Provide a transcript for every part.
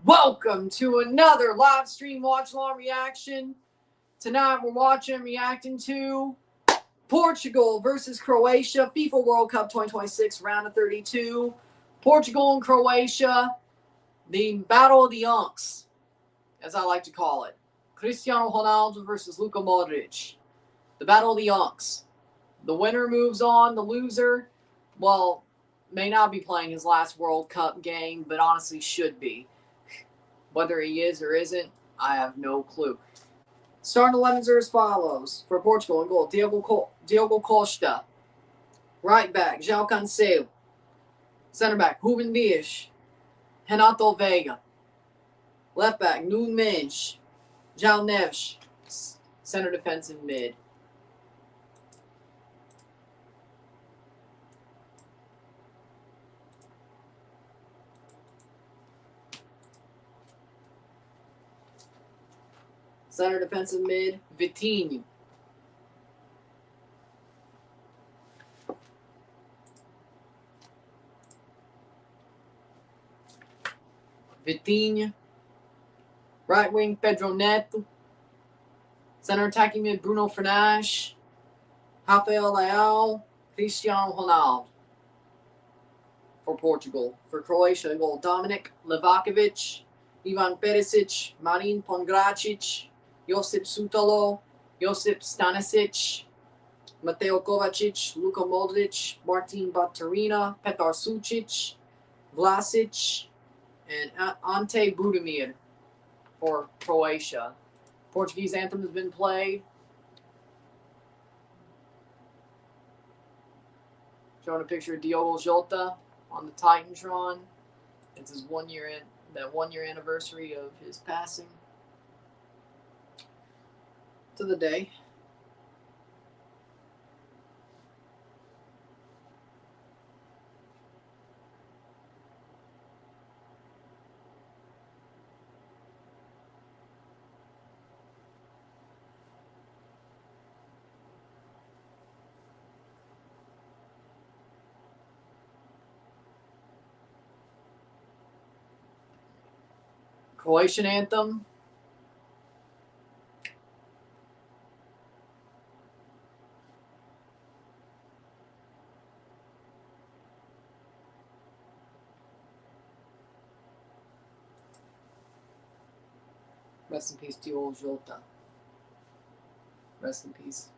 Welcome to another live stream watch-along reaction. Tonight we're reacting to Portugal versus Croatia, FIFA World Cup 2026, round of 32. Portugal and Croatia, the battle of the unks, as I like to call it. Cristiano Ronaldo versus Luka Modric. The battle of the unks. The winner moves on, the loser, well, may not be playing his last World Cup game, but honestly should be. Whether he is or isn't, I have no clue. Starting 11s are as follows. For Portugal in goal, Diogo Costa. Right back, João Cancelo. Center back, Ruben Dias. Renato Veiga. Left back, Nuno Mendes. João Neves. Center defensive mid. Center defensive mid, Vitinho. Right wing, Pedro Neto. Center attacking mid, Bruno Fernandes. Rafael Leão. Cristiano Ronaldo. For Portugal. For Croatia, in goal, Dominic Livakovic. Ivan Perisic. Marin Pongracic. Josip Sutalo, Josip Stanisic, Mateo Kovacic, Luka Modric, Martin Baturina, Petar Sucic, Vlasic, and Ante Budimir for Croatia. Portuguese anthem has been played. Showing a picture of Diogo Jota on the Titantron. It's his 1 year anniversary of his passing. To the day. Croatian anthem. Rest in peace, Diogo Jota. Rest in peace.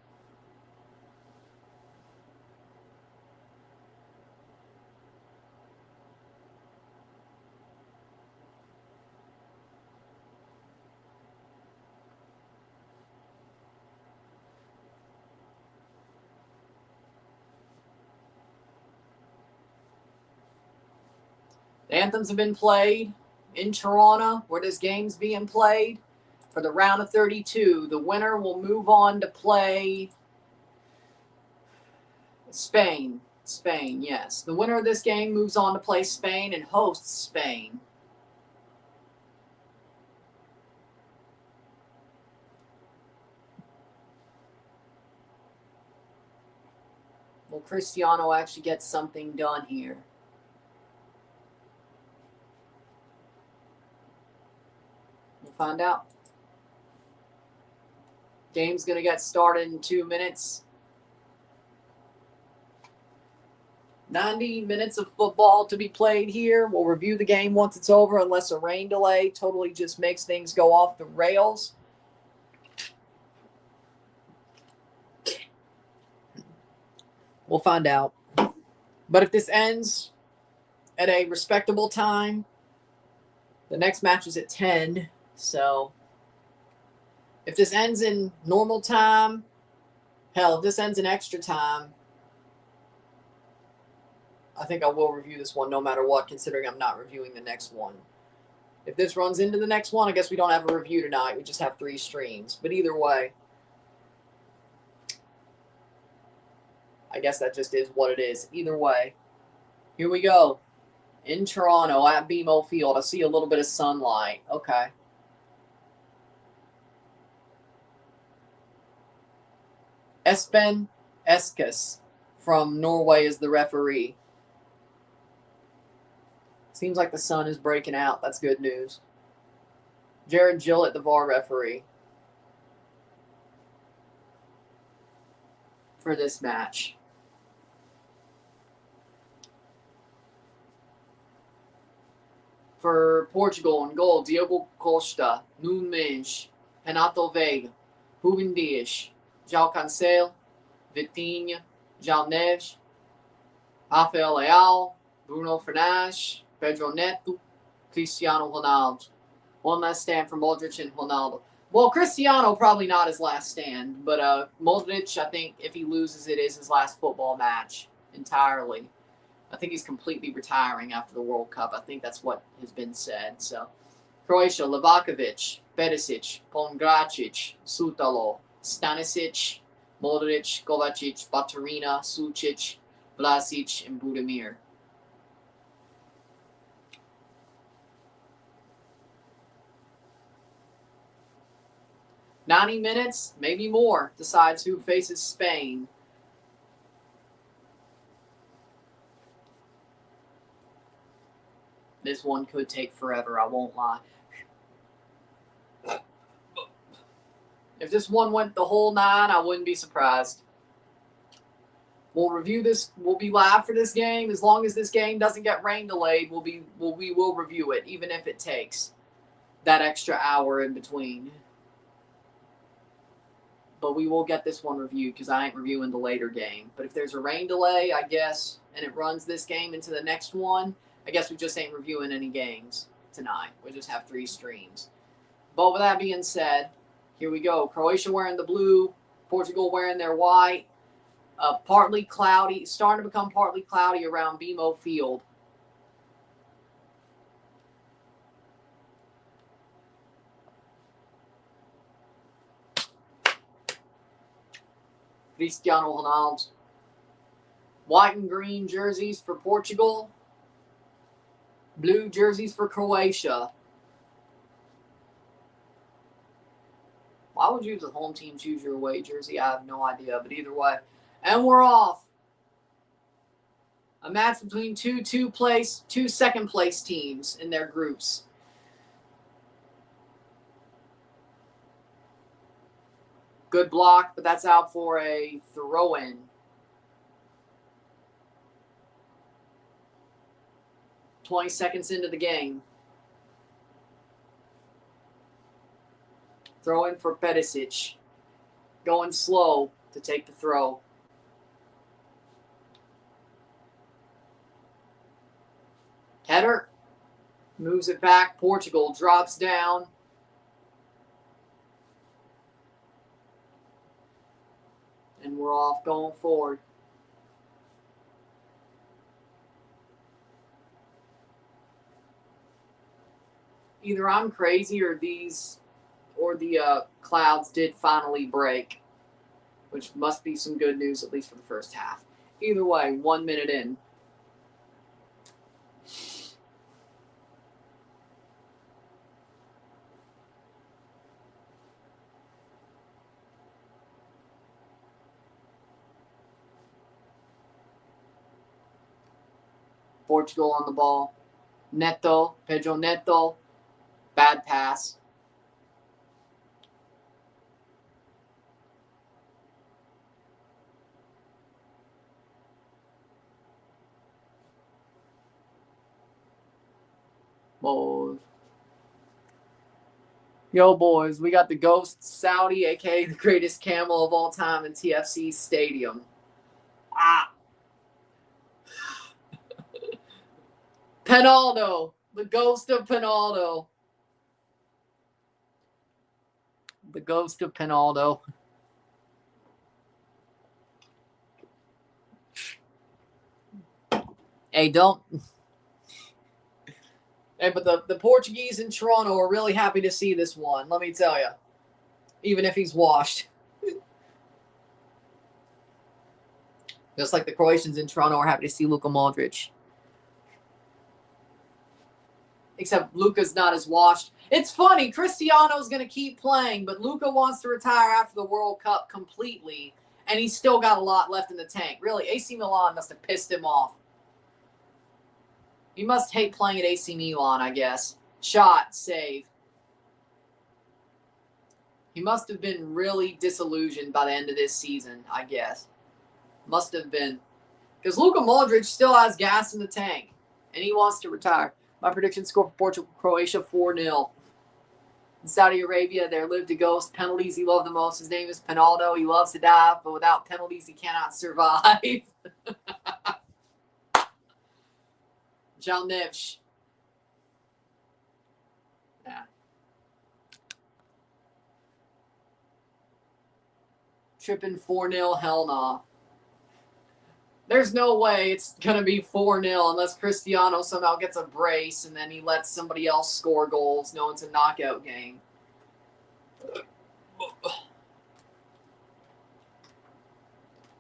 The anthems have been played in Toronto, where this game's being played. For the round of 32, the winner will move on to play Spain. Spain, yes. The winner of this game moves on to play Spain and hosts Spain. Will Cristiano actually get something done here? We'll find out. Game's going to get started in 2 minutes. 90 minutes of football to be played here. We'll review the game once it's over, unless a rain delay totally just makes things go off the rails. We'll find out. But if this ends at a respectable time, the next match is at 10, so if this ends in normal time, hell, if this ends in extra time, I think I will review this one no matter what, considering I'm not reviewing the next one. If this runs into the next one, I guess we don't have a review tonight. We just have 3 streams. But either way, I guess that just is what it is. Either way, here we go. In Toronto at BMO Field. I see a little bit of sunlight. Okay. Espen Eskes from Norway is the referee. Seems like the sun is breaking out. That's good news. Jared Gillett, the VAR referee, for this match. For Portugal, in goal, Diogo Costa, Nuno Mendes, Renato Veiga, Ruben Dias, João Cancelo, Vitinha, João Neves, Rafael Leal, Bruno Fernandes, Pedro Neto, Cristiano Ronaldo. One last stand for Modric and Ronaldo. Well, Cristiano probably not his last stand, but Modric, I think if he loses, it is his last football match entirely. I think he's completely retiring after the World Cup. I think that's what has been said. So, Croatia, Livakovic, Perisic, Pongracic, Sutalo, Stanisic, Modric, Kovacic, Baturina, Sucic, Vlasic, and Budimir. "90 minutes, maybe more, decides who faces Spain." This one could take forever, I won't lie. If this one went the whole 9, I wouldn't be surprised. We'll review this. We'll be live for this game. As long as this game doesn't get rain delayed, we will review it, even if it takes that extra hour in between. But we will get this one reviewed because I ain't reviewing the later game. But if there's a rain delay, I guess, and it runs this game into the next one, I guess we just ain't reviewing any games tonight. We just have 3 streams. But with that being said, here we go. Croatia wearing the blue, Portugal wearing their white. Partly cloudy, starting to become partly cloudy around BMO Field. Cristiano Ronaldo. White and green jerseys for Portugal. Blue jerseys for Croatia. Why would you, the home team, choose your away jersey? I have no idea, but either way. And we're off. A match between two second-place teams in their groups. Good block, but that's out for a throw-in. "20 seconds into the game. Throw in for Perisic. Going slow to take the throw. Header. Moves it back. Portugal drops down. And we're off going forward. Either I'm crazy or the clouds did finally break, which must be some good news, at least for the first half. Either way, 1 minute in. Portugal on the ball. Neto, Pedro Neto. Bad pass. Boys. Yo, boys, we got the Ghost Saudi, a.k.a. the greatest camel of all time in TFC Stadium. Penaldo, the ghost of Penaldo. The ghost of Penaldo. Hey, don't. Hey, but the Portuguese in Toronto are really happy to see this one, let me tell you. Even if he's washed. Just like the Croatians in Toronto are happy to see Luka Modric. Except Luka's not as washed. It's funny, Cristiano's going to keep playing, but Luka wants to retire after the World Cup completely, and he's still got a lot left in the tank. Really, AC Milan must have pissed him off. He must hate playing at AC Milan, I guess. Shot, save. He must have been really disillusioned by the end of this season, I guess. Must have been. Because Luka Modric still has gas in the tank, and he wants to retire. My prediction score for Portugal, Croatia, 4-0. In Saudi Arabia, there lived a ghost. Penalties he loved the most. His name is Pinaldo. He loves to dive, but without penalties, he cannot survive. Jalnevsh. Yeah. Tripping 4-0, hell nah. There's no way it's going to be 4-0 unless Cristiano somehow gets a brace and then he lets somebody else score goals. No, it's a knockout game.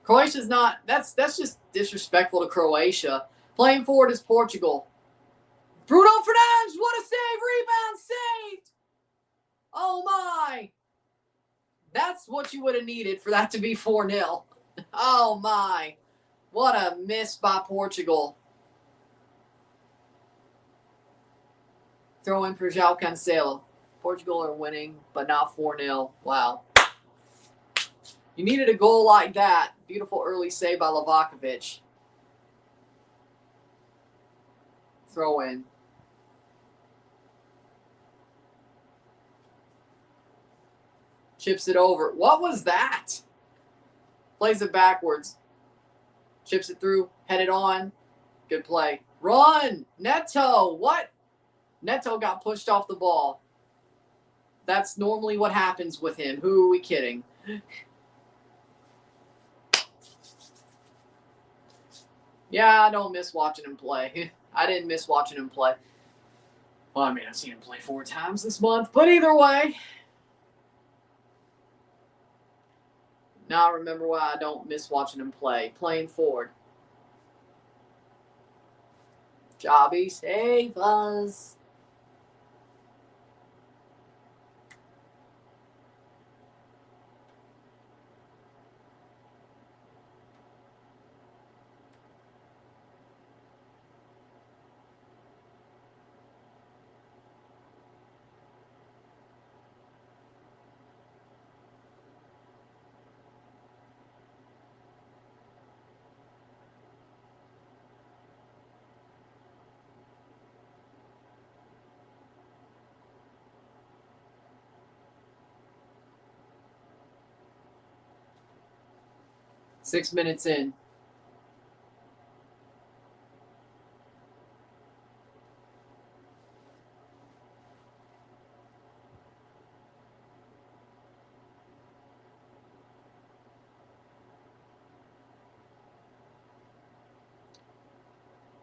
Croatia's not, that's just disrespectful to Croatia. Playing forward is Portugal. Bruno Fernandes, what a save, rebound saved. Oh my. That's what you would have needed for that to be 4-0. Oh my. What a miss by Portugal. Throw in for João Cancelo. Portugal are winning, but not 4-0. Wow. You needed a goal like that. Beautiful early save by Livakovic. Throw in. Chips it over. What was that? Plays it backwards. Chips it through. Head it on. Good play. Run! Neto! What? Neto got pushed off the ball. That's normally what happens with him. Who are we kidding? Yeah, I don't miss watching him play. I didn't miss watching him play. Well, I mean, I've seen him play 4 times this month. But either way. Now I remember why I don't miss watching him play. Playing forward. Jobby, save us. Six minutes in.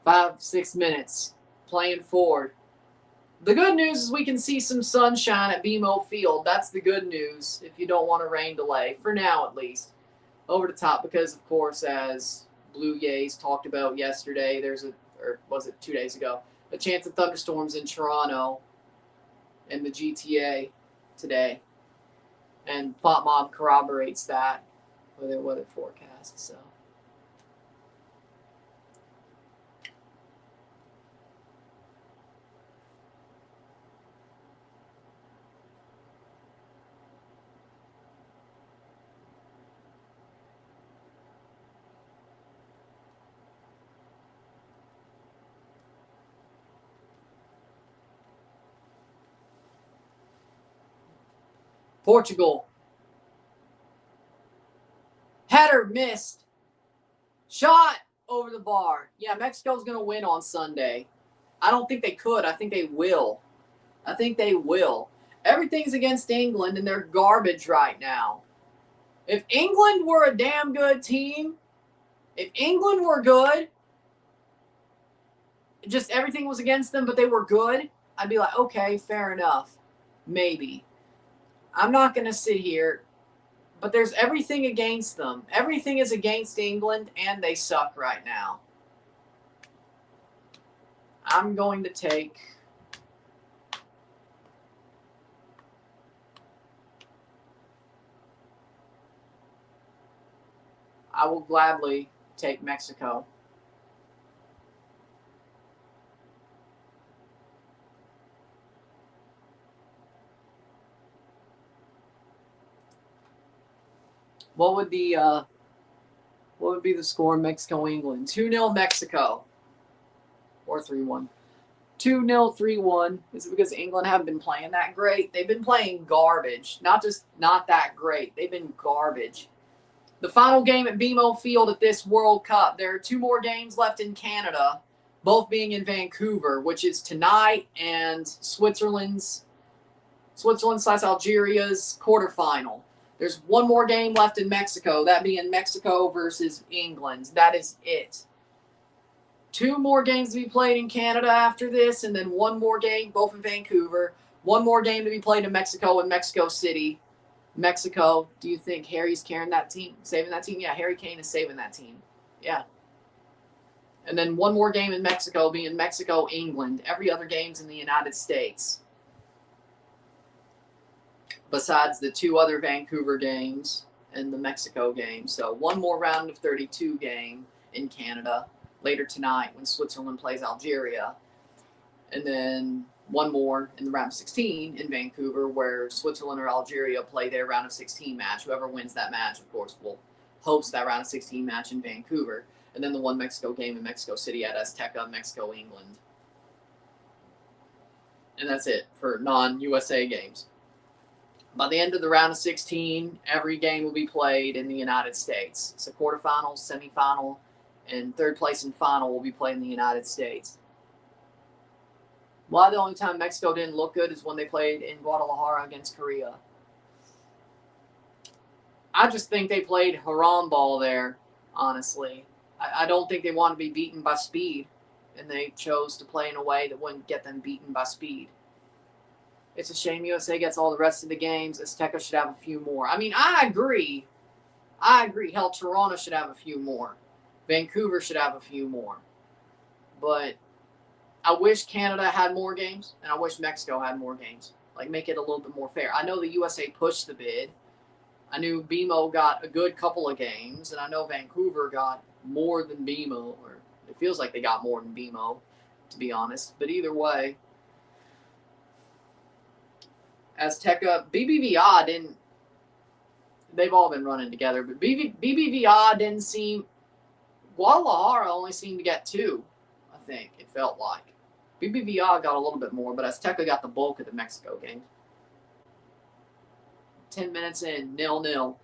Five, 6 minutes. Playing forward. The good news is we can see some sunshine at BMO Field. That's the good news if you don't want a rain delay. For now, at least. Over the top because, of course, as Blue Jays talked about yesterday, or was it 2 days ago, a chance of thunderstorms in Toronto and the GTA today. And Pop Mob corroborates that with their weather forecast. So. Portugal. Header missed. Shot over the bar. Yeah, Mexico's going to win on Sunday. I don't think they could. I think they will. I think they will. Everything's against England, and they're garbage right now. If England were a damn good team, if England were good, just everything was against them, but they were good, I'd be like, okay, fair enough. Maybe. I'm not going to sit here, but there's everything against them. Everything is against England, and they suck right now. I'm going to take... I will gladly take Mexico. What would be the score in Mexico-England? 2-0 Mexico. Or 3-1. 2-0, 3-1. Is it because England haven't been playing that great? They've been playing garbage. Not that great. They've been garbage. The final game at BMO Field at this World Cup. There are 2 more games left in Canada, both being in Vancouver, which is tonight, and Switzerland/Algeria's quarterfinal. There's 1 more game left in Mexico, that being Mexico versus England. That is it. 2 more games to be played in Canada after this, and then 1 more game, both in Vancouver. 1 more game to be played in Mexico and Mexico City. Mexico, do you think Harry's carrying that team, saving that team? Yeah, Harry Kane is saving that team. Yeah. And then 1 more game in Mexico, being Mexico, England. Every other game's in the United States. Besides the 2 other Vancouver games and the Mexico game. So 1 more round of 32 game in Canada later tonight when Switzerland plays Algeria. And then 1 more in the round of 16 in Vancouver where Switzerland or Algeria play their round of 16 match. Whoever wins that match, of course, will host that round of 16 match in Vancouver. And then the 1 Mexico game in Mexico City at Azteca, Mexico, England. And that's it for non-USA games. By the end of the round of 16, every game will be played in the United States. So quarterfinals, semifinal, and 3rd place and final will be played in the United States. Why the only time Mexico didn't look good is when they played in Guadalajara against Korea. I just think they played haram ball there, honestly. I don't think they wanted to be beaten by speed, and they chose to play in a way that wouldn't get them beaten by speed. It's a shame USA gets all the rest of the games. Azteca should have a few more. I mean, I agree. Hell, Toronto should have a few more. Vancouver should have a few more. But I wish Canada had more games, and I wish Mexico had more games. Like, make it a little bit more fair. I know the USA pushed the bid. I knew BMO got a good couple of games, and I know Vancouver got more than BMO, or it feels like they got more than BMO, to be honest. But either way, Azteca, BBVA didn't. They've all been running together, but BBVA didn't seem. Guadalajara only seemed to get 2, I think, it felt like. BBVA got a little bit more, but Azteca got the bulk of the Mexico game. 10 minutes in, 0-0.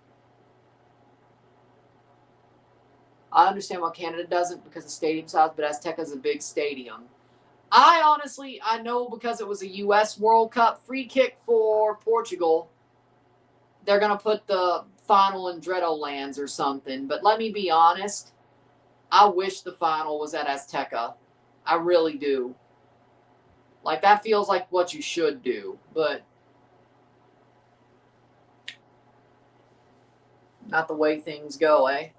I understand why Canada doesn't because of stadium size, but Azteca's a big stadium. I know because it was a U.S. World Cup free kick for Portugal, they're going to put the final in Dreadlands or something. But let me be honest, I wish the final was at Azteca. I really do. Like, that feels like what you should do, but not the way things go, eh?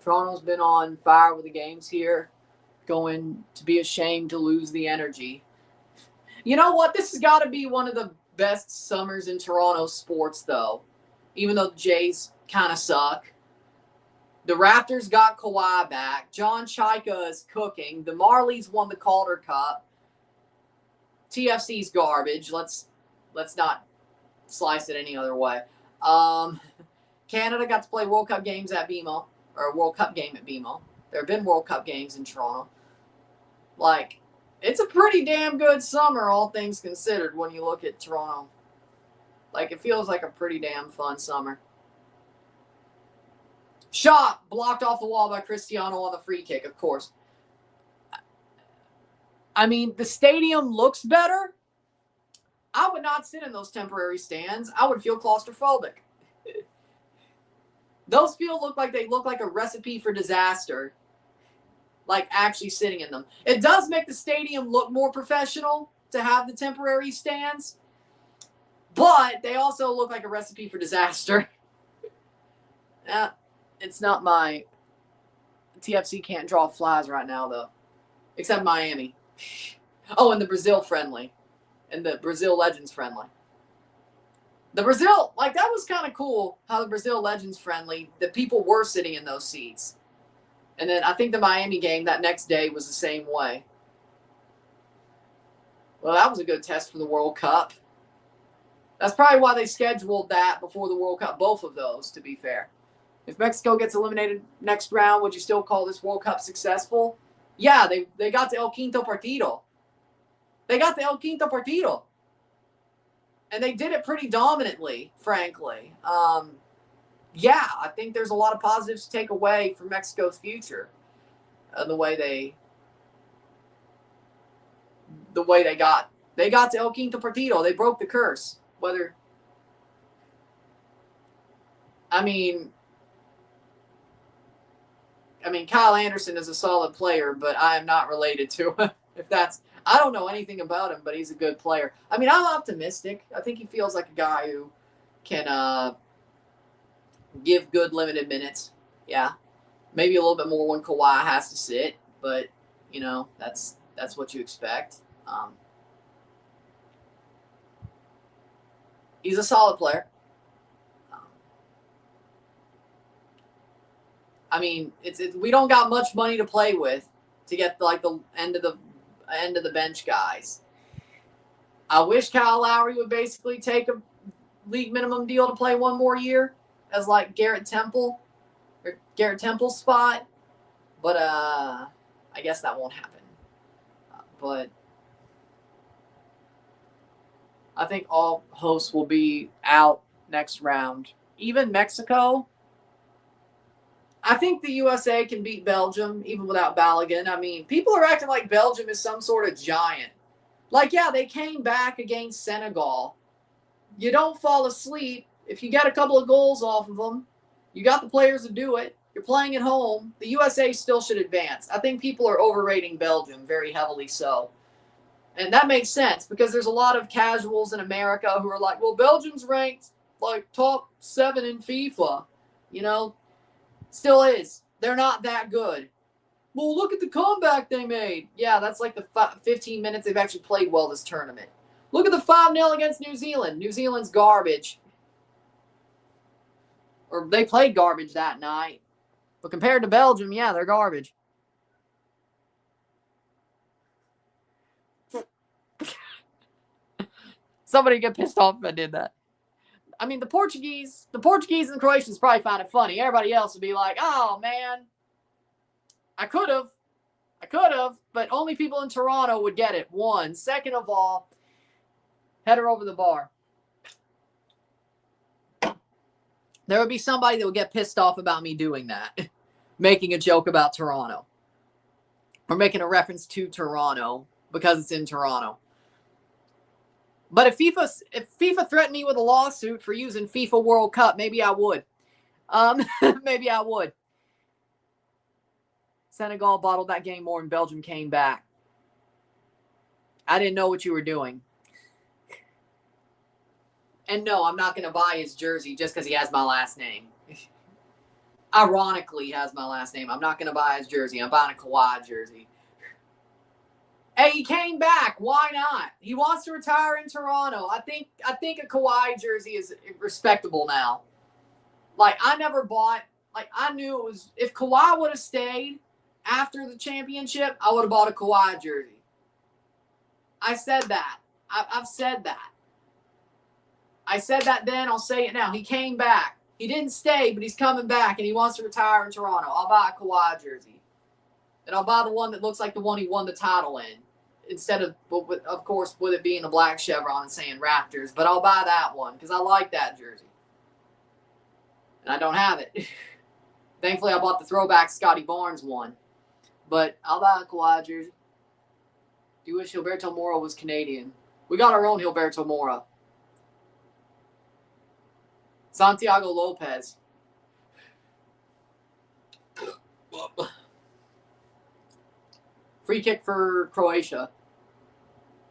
Toronto's been on fire with the games here. Going to be ashamed to lose the energy. You know what? This has got to be one of the best summers in Toronto sports, though. Even though the Jays kind of suck. The Raptors got Kawhi back. John Chaika is cooking. The Marlies won the Calder Cup. TFC's garbage. Let's not slice it any other way. Canada got to play World Cup games at BMO. Or a World Cup game at BMO. There have been World Cup games in Toronto. Like, it's a pretty damn good summer, all things considered, when you look at Toronto. Like, it feels like a pretty damn fun summer. Shot blocked off the wall by Cristiano on the free kick, of course. I mean, the stadium looks better. I would not sit in those temporary stands. I would feel claustrophobic. Those look like a recipe for disaster. Like, actually sitting in them. It does make the stadium look more professional to have the temporary stands. But they also look like a recipe for disaster. It's not my... TFC can't draw flies right now, though. Except Miami. Oh, and the Brazil friendly. And the Brazil Legends friendly. The Brazil, like, that was kind of cool how the Brazil Legends friendly, that people were sitting in those seats. And then I think the Miami game that next day was the same way. Well, that was a good test for the World Cup. That's probably why they scheduled that before the World Cup, both of those, to be fair. If Mexico gets eliminated next round, would you still call this World Cup successful? Yeah, they got to El Quinto Partido. They got the El Quinto Partido. And they did it pretty dominantly, frankly. Yeah, I think there's a lot of positives to take away from Mexico's future. The way they got to El Quinto Partido. They broke the curse. I mean, Kyle Anderson is a solid player, but I am not related to him. I don't know anything about him, but he's a good player. I mean, I'm optimistic. I think he feels like a guy who can give good limited minutes. Yeah, maybe a little bit more when Kawhi has to sit, but that's what you expect. He's a solid player. I mean, we don't got much money to play with to get like the end of the bench guys. I wish Kyle Lowry would basically take a league minimum deal to play one more year as like Garrett Temple's spot, but I guess that won't happen. But I think all hosts will be out next round. Even Mexico. I think the USA can beat Belgium even without Balogun. I mean, people are acting like Belgium is some sort of giant. Like, yeah, they came back against Senegal. You don't fall asleep. If you get a couple of goals off of them, you got the players to do it. You're playing at home. The USA still should advance. I think people are overrating Belgium, very heavily so. And that makes sense because there's a lot of casuals in America who are like, well, Belgium's ranked like top 7 in FIFA. Still is. They're not that good. Well, look at the comeback they made. Yeah, that's like the 15 minutes they've actually played well this tournament. Look at the 5-0 against New Zealand. New Zealand's garbage. Or they played garbage that night. But compared to Belgium, yeah, they're garbage. Somebody get pissed off if I did that. I mean, the Portuguese and the Croatians probably find it funny. Everybody else would be like, oh, man, I could have, but only people in Toronto would get it. One. Second of all, header over the bar. There would be somebody that would get pissed off about me doing that, making a joke about Toronto or making a reference to Toronto because it's in Toronto. But if FIFA threatened me with a lawsuit for using FIFA World Cup, maybe I would. Maybe I would. Senegal bottled that game more and Belgium came back. I didn't know what you were doing. And no, I'm not going to buy his jersey just because he has my last name. Ironically, he has my last name. I'm not going to buy his jersey. I'm buying a Kawhi jersey. Hey, he came back. Why not? He wants to retire in Toronto. I think a Kawhi jersey is respectable now. Like, I never bought. Like, I knew it was. If Kawhi would have stayed after the championship, I would have bought a Kawhi jersey. I said that. I've said that. I said that then. I'll say it now. He came back. He didn't stay, but he's coming back, and he wants to retire in Toronto. I'll buy a Kawhi jersey. And I'll buy the one that looks like the one he won the title in. Instead of course, with it being a black chevron and saying Raptors. But I'll buy that one because I like that jersey. And I don't have it. Thankfully, I bought the throwback Scotty Barnes one. But I'll buy a Kawhi jersey. Do you wish Gilberto Mora was Canadian? We got our own Gilberto Mora. Santiago Lopez. Free kick for Croatia.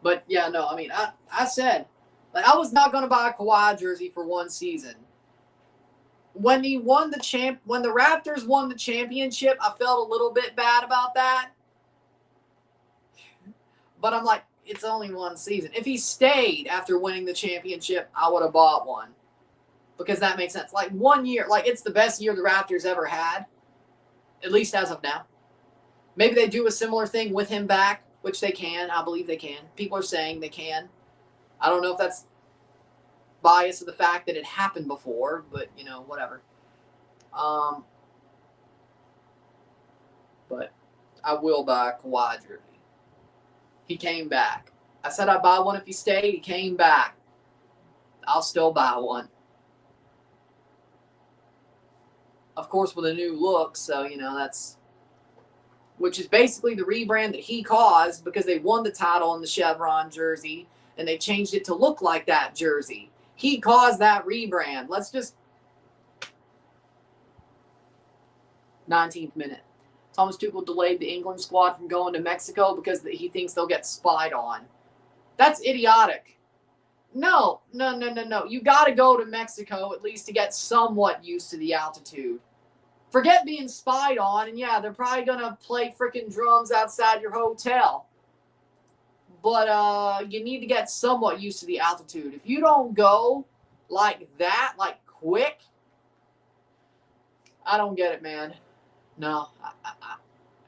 But, yeah, no, I mean, I said, like, I was not going to buy a Kawhi jersey for one season. When the Raptors won the championship, I felt a little bit bad about that. But I'm like, it's only one season. If he stayed after winning the championship, I would have bought one. Because that makes sense. Like 1 year, like it's the best year the Raptors ever had, at least as of now. Maybe they do a similar thing with him back, which they can. I believe they can. People are saying they can. I don't know if that's bias of the fact that it happened before, but, you know, whatever. But I will buy a Kawhi jersey. He came back. I said I'd buy one if he stayed. He came back. I'll still buy one. Of course, with a new look, so, you know, that's, which is basically the rebrand that he caused because they won the title in the Chevron jersey and they changed it to look like that jersey. He caused that rebrand. Let's just, 19th minute. Thomas Tuchel delayed the England squad from going to Mexico because he thinks they'll get spied on. That's idiotic. No. You got to go to Mexico at least to get somewhat used to the altitude. Forget being spied on, and yeah, they're probably going to play freaking drums outside your hotel. But you need to get somewhat used to the altitude. If you don't go like that, like quick, I don't get it, man. No,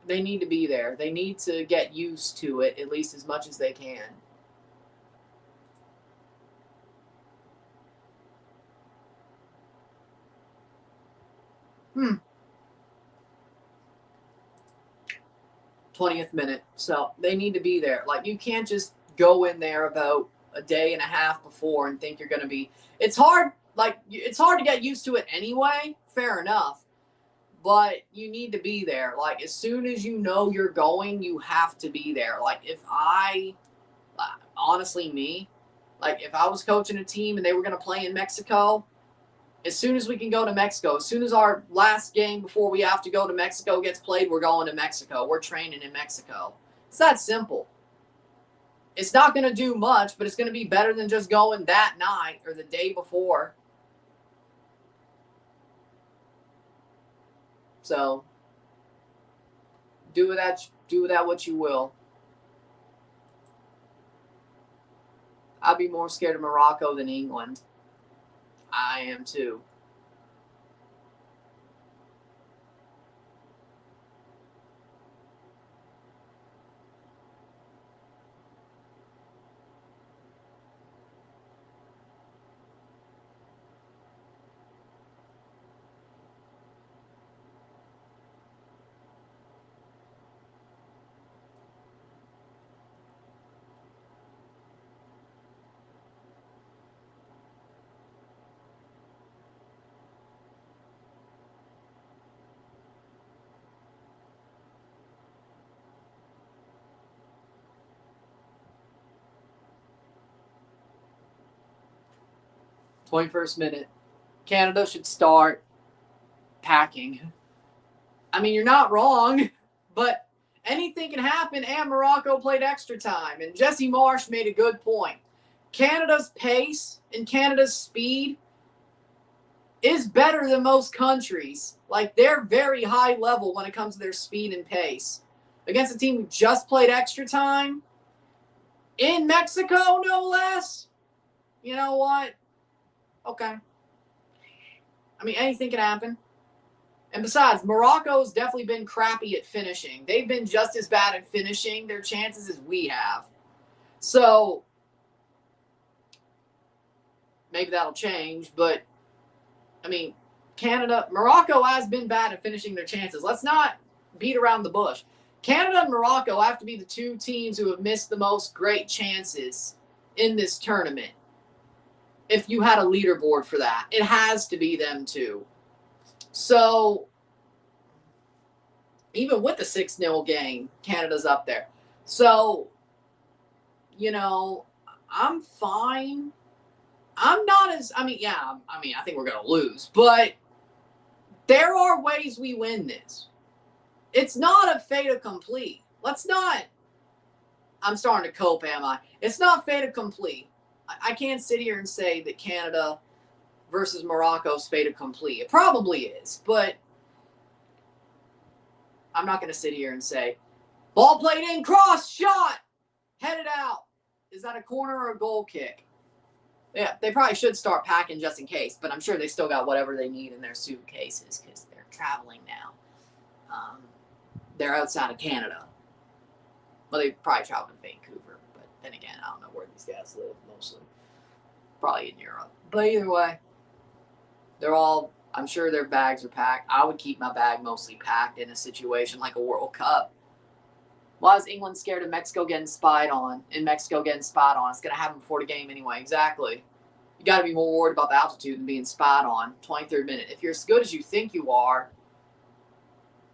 they need to be there. They need to get used to it at least as much as they can. 20th minute. So they need to be there. Like, you can't just go in there about a day and a half before and think you're going to be. It's hard. Like, it's hard to get used to it anyway. Fair enough. But you need to be there. Like, as soon as you know you're going, you have to be there. Like, honestly, me, like, if I was coaching a team and they were going to play in Mexico, as soon as we can go to Mexico, as soon as our last game before we have to go to Mexico gets played, we're going to Mexico. We're training in Mexico. It's that simple. It's not going to do much, but it's going to be better than just going that night or the day before. So, do with that what you will. I'd be more scared of Morocco than England. I am too. #21st minute. Canada should start packing. I mean, you're not wrong, but anything can happen, and Morocco played extra time. And Jesse Marsh made a good point. Canada's pace and Canada's speed is better than most countries. Like, they're very high level when it comes to their speed and pace. Against a team who just played extra time, in Mexico, no less, you know what? Okay. I mean, anything can happen. And besides, Morocco's definitely been crappy at finishing. They've been just as bad at finishing their chances as we have. So, maybe that'll change. But, I mean, Morocco has been bad at finishing their chances. Let's not beat around the bush. Canada and Morocco have to be the two teams who have missed the most great chances in this tournament. If you had a leaderboard for that, it has to be them two. So, even with the 6-0 game, Canada's up there. So, you know, I'm fine. I'm not as, I think we're going to lose. But there are ways we win this. It's not a fait accompli. I'm starting to cope, am I? It's not fait accompli. I can't sit here and say that Canada versus Morocco's fait accompli. It probably is, but I'm not going to sit here and say, ball played in, cross, shot, headed out. Is that a corner or a goal kick? Yeah, they probably should start packing just in case, but I'm sure they still got whatever they need in their suitcases because they're traveling now. They're outside of Canada. Well, they probably traveled to Vancouver, but then again, I don't know where these guys live mostly. Probably in Europe. But either way, they're all, I'm sure their bags are packed. I would keep my bag mostly packed in a situation like a World Cup. Why is England scared of Mexico getting spied on? And Mexico getting spied on. It's going to happen before the game anyway. Exactly. You got to be more worried about the altitude than being spied on. 23rd minute. If you're as good as you think you are,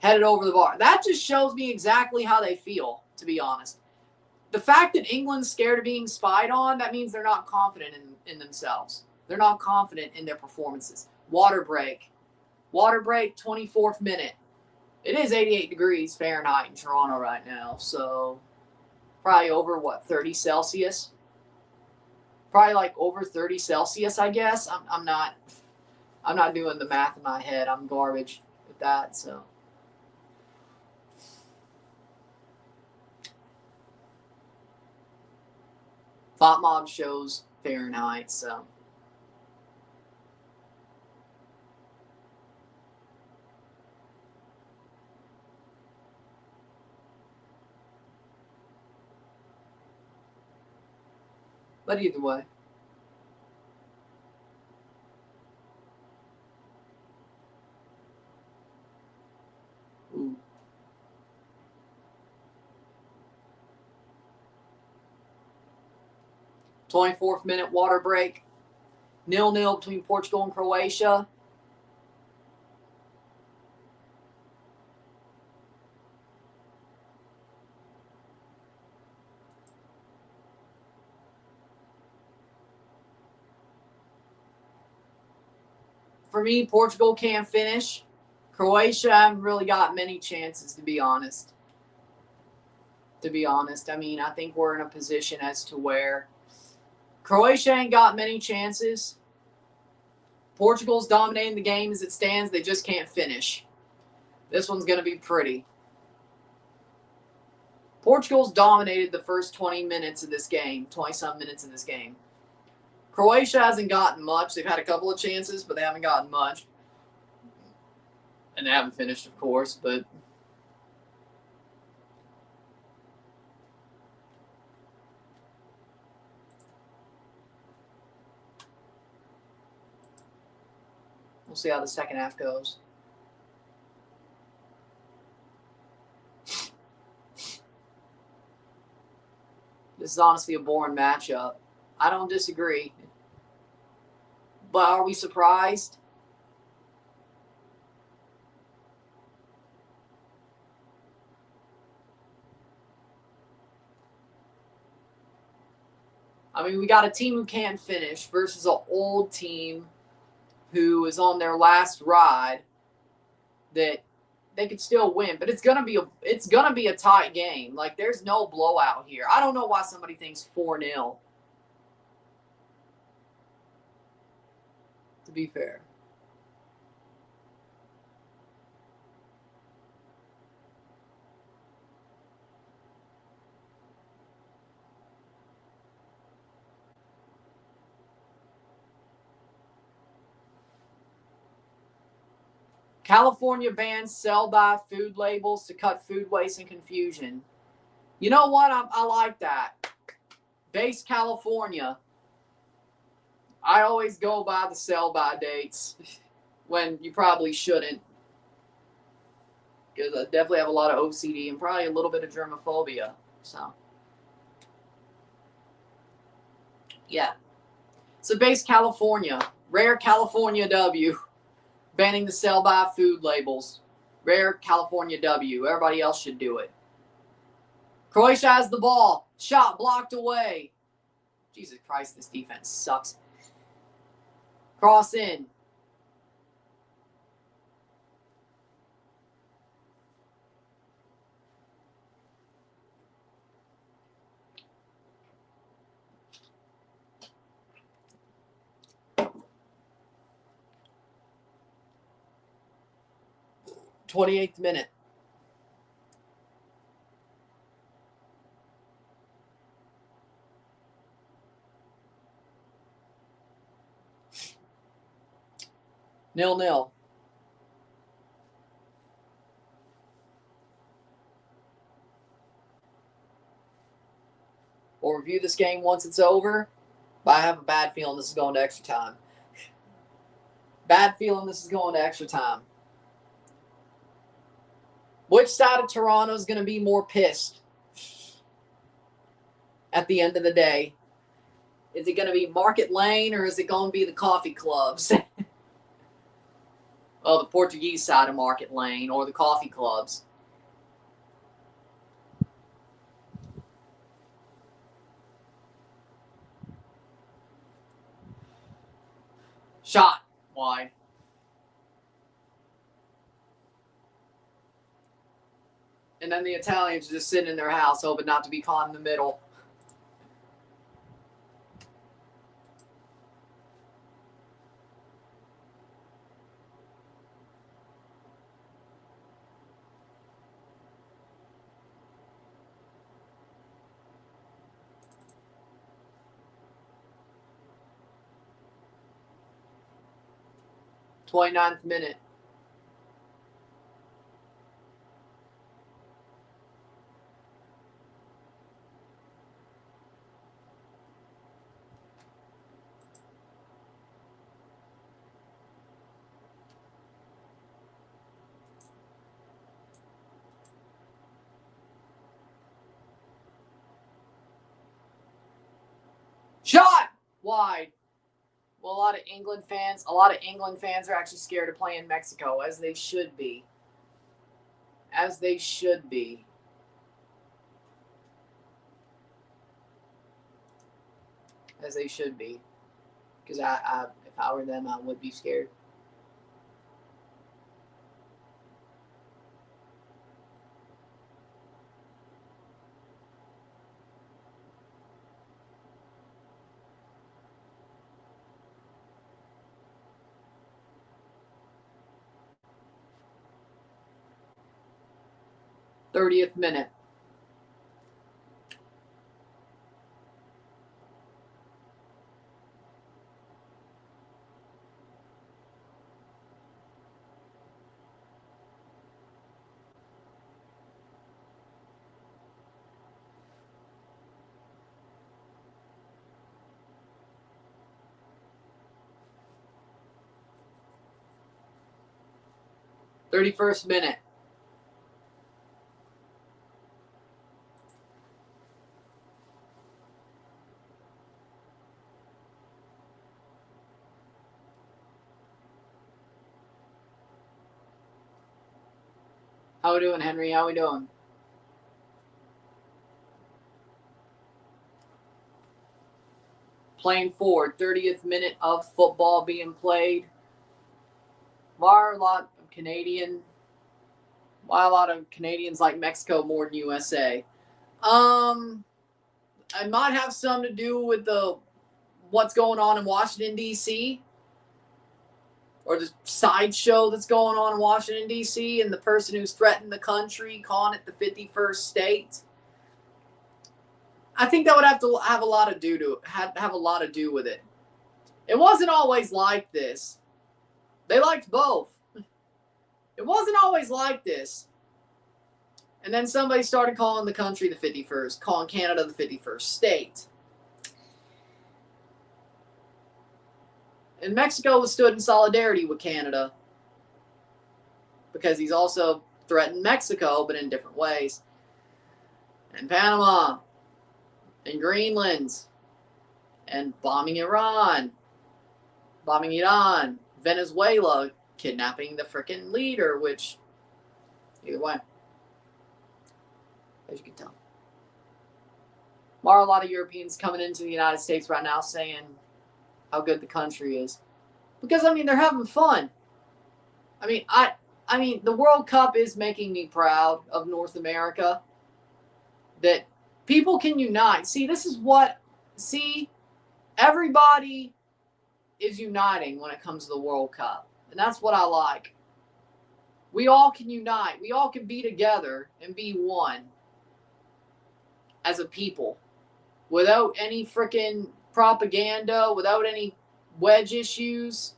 head it over the bar. That just shows me exactly how they feel, to be honest. The fact that England's scared of being spied on, that means they're not confident in themselves. They're not confident in their performances. Water break. Water break, 24th minute. It is 88 degrees Fahrenheit in Toronto right now, so probably over, 30 Celsius? Probably like over 30 Celsius, I guess. I'm not doing the math in my head. I'm garbage with that, so. Thought Mob shows Fahrenheit, so. But either way. Ooh. th minute water break. 0-0 between Portugal and Croatia. For me, Portugal can't finish. Croatia haven't really got many chances, to be honest. I mean, I think we're in a position as to where Croatia ain't got many chances. Portugal's dominating the game as it stands. They just can't finish. This one's going to be pretty. Portugal's dominated the first 20 minutes of this game, 20-some minutes of this game. Croatia hasn't gotten much. They've had a couple of chances, but they haven't gotten much. And they haven't finished, of course, but we'll see how the second half goes. This is honestly a boring matchup. I don't disagree. But are we surprised? I mean, we got a team who can't finish versus an old team who is on their last ride that they could still win, but it's gonna be a tight game. Like, there's no blowout here. I don't know why somebody thinks 4-0. To be fair. California bans sell-by food labels to cut food waste and confusion. You know what? I like that. Base California. I always go by the sell-by dates when you probably shouldn't. Because I definitely have a lot of OCD and probably a little bit of germophobia. So, yeah. So, Base California. Rare California W. Banning the sell-by food labels. Rare California W. Everybody else should do it. Croatia has the ball. Shot blocked away. Jesus Christ, this defense sucks. Cross in. th minute. 0-0. We'll review this game once it's over, but I have a bad feeling this is going to extra time. Bad feeling this is going to extra time. Which side of Toronto is going to be more pissed at the end of the day? Is it going to be Market Lane or is it going to be the coffee clubs? Well, the Portuguese side of Market Lane or the coffee clubs. Shot wide. And then the Italians just sitting in their house hoping not to be caught in the middle. Twenty-ninth minute. Shot wide. Well, a lot of England fans are actually scared of playing Mexico, as they should be. As they should be. As they should be. Because if I were them, I would be scared. Thirtieth minute. Thirty-first minute. How we doing, Henry? How we doing? Playing forward, 30th minute of football being played. Why a lot of Canadians like Mexico more than USA? It might have something to do with what's going on in Washington, D.C., or the sideshow that's going on in Washington, D.C., and the person who's threatened the country, calling it the 51st state. I think that would have a lot to do with it. It wasn't always like this. They liked both. It wasn't always like this. And then somebody started calling the country the 51st, calling Canada the 51st state. And Mexico was stood in solidarity with Canada because he's also threatened Mexico, but in different ways. And Panama, and Greenland, and bombing Iran, Venezuela, kidnapping the frickin' leader, which, either way, as you can tell. There are a lot of Europeans coming into the United States right now saying how good the country is. Because, they're having fun. The World Cup is making me proud of North America. That people can unite. Everybody is uniting when it comes to the World Cup. And that's what I like. We all can unite. We all can be together and be one as a people. Without any freaking propaganda, without any wedge issues.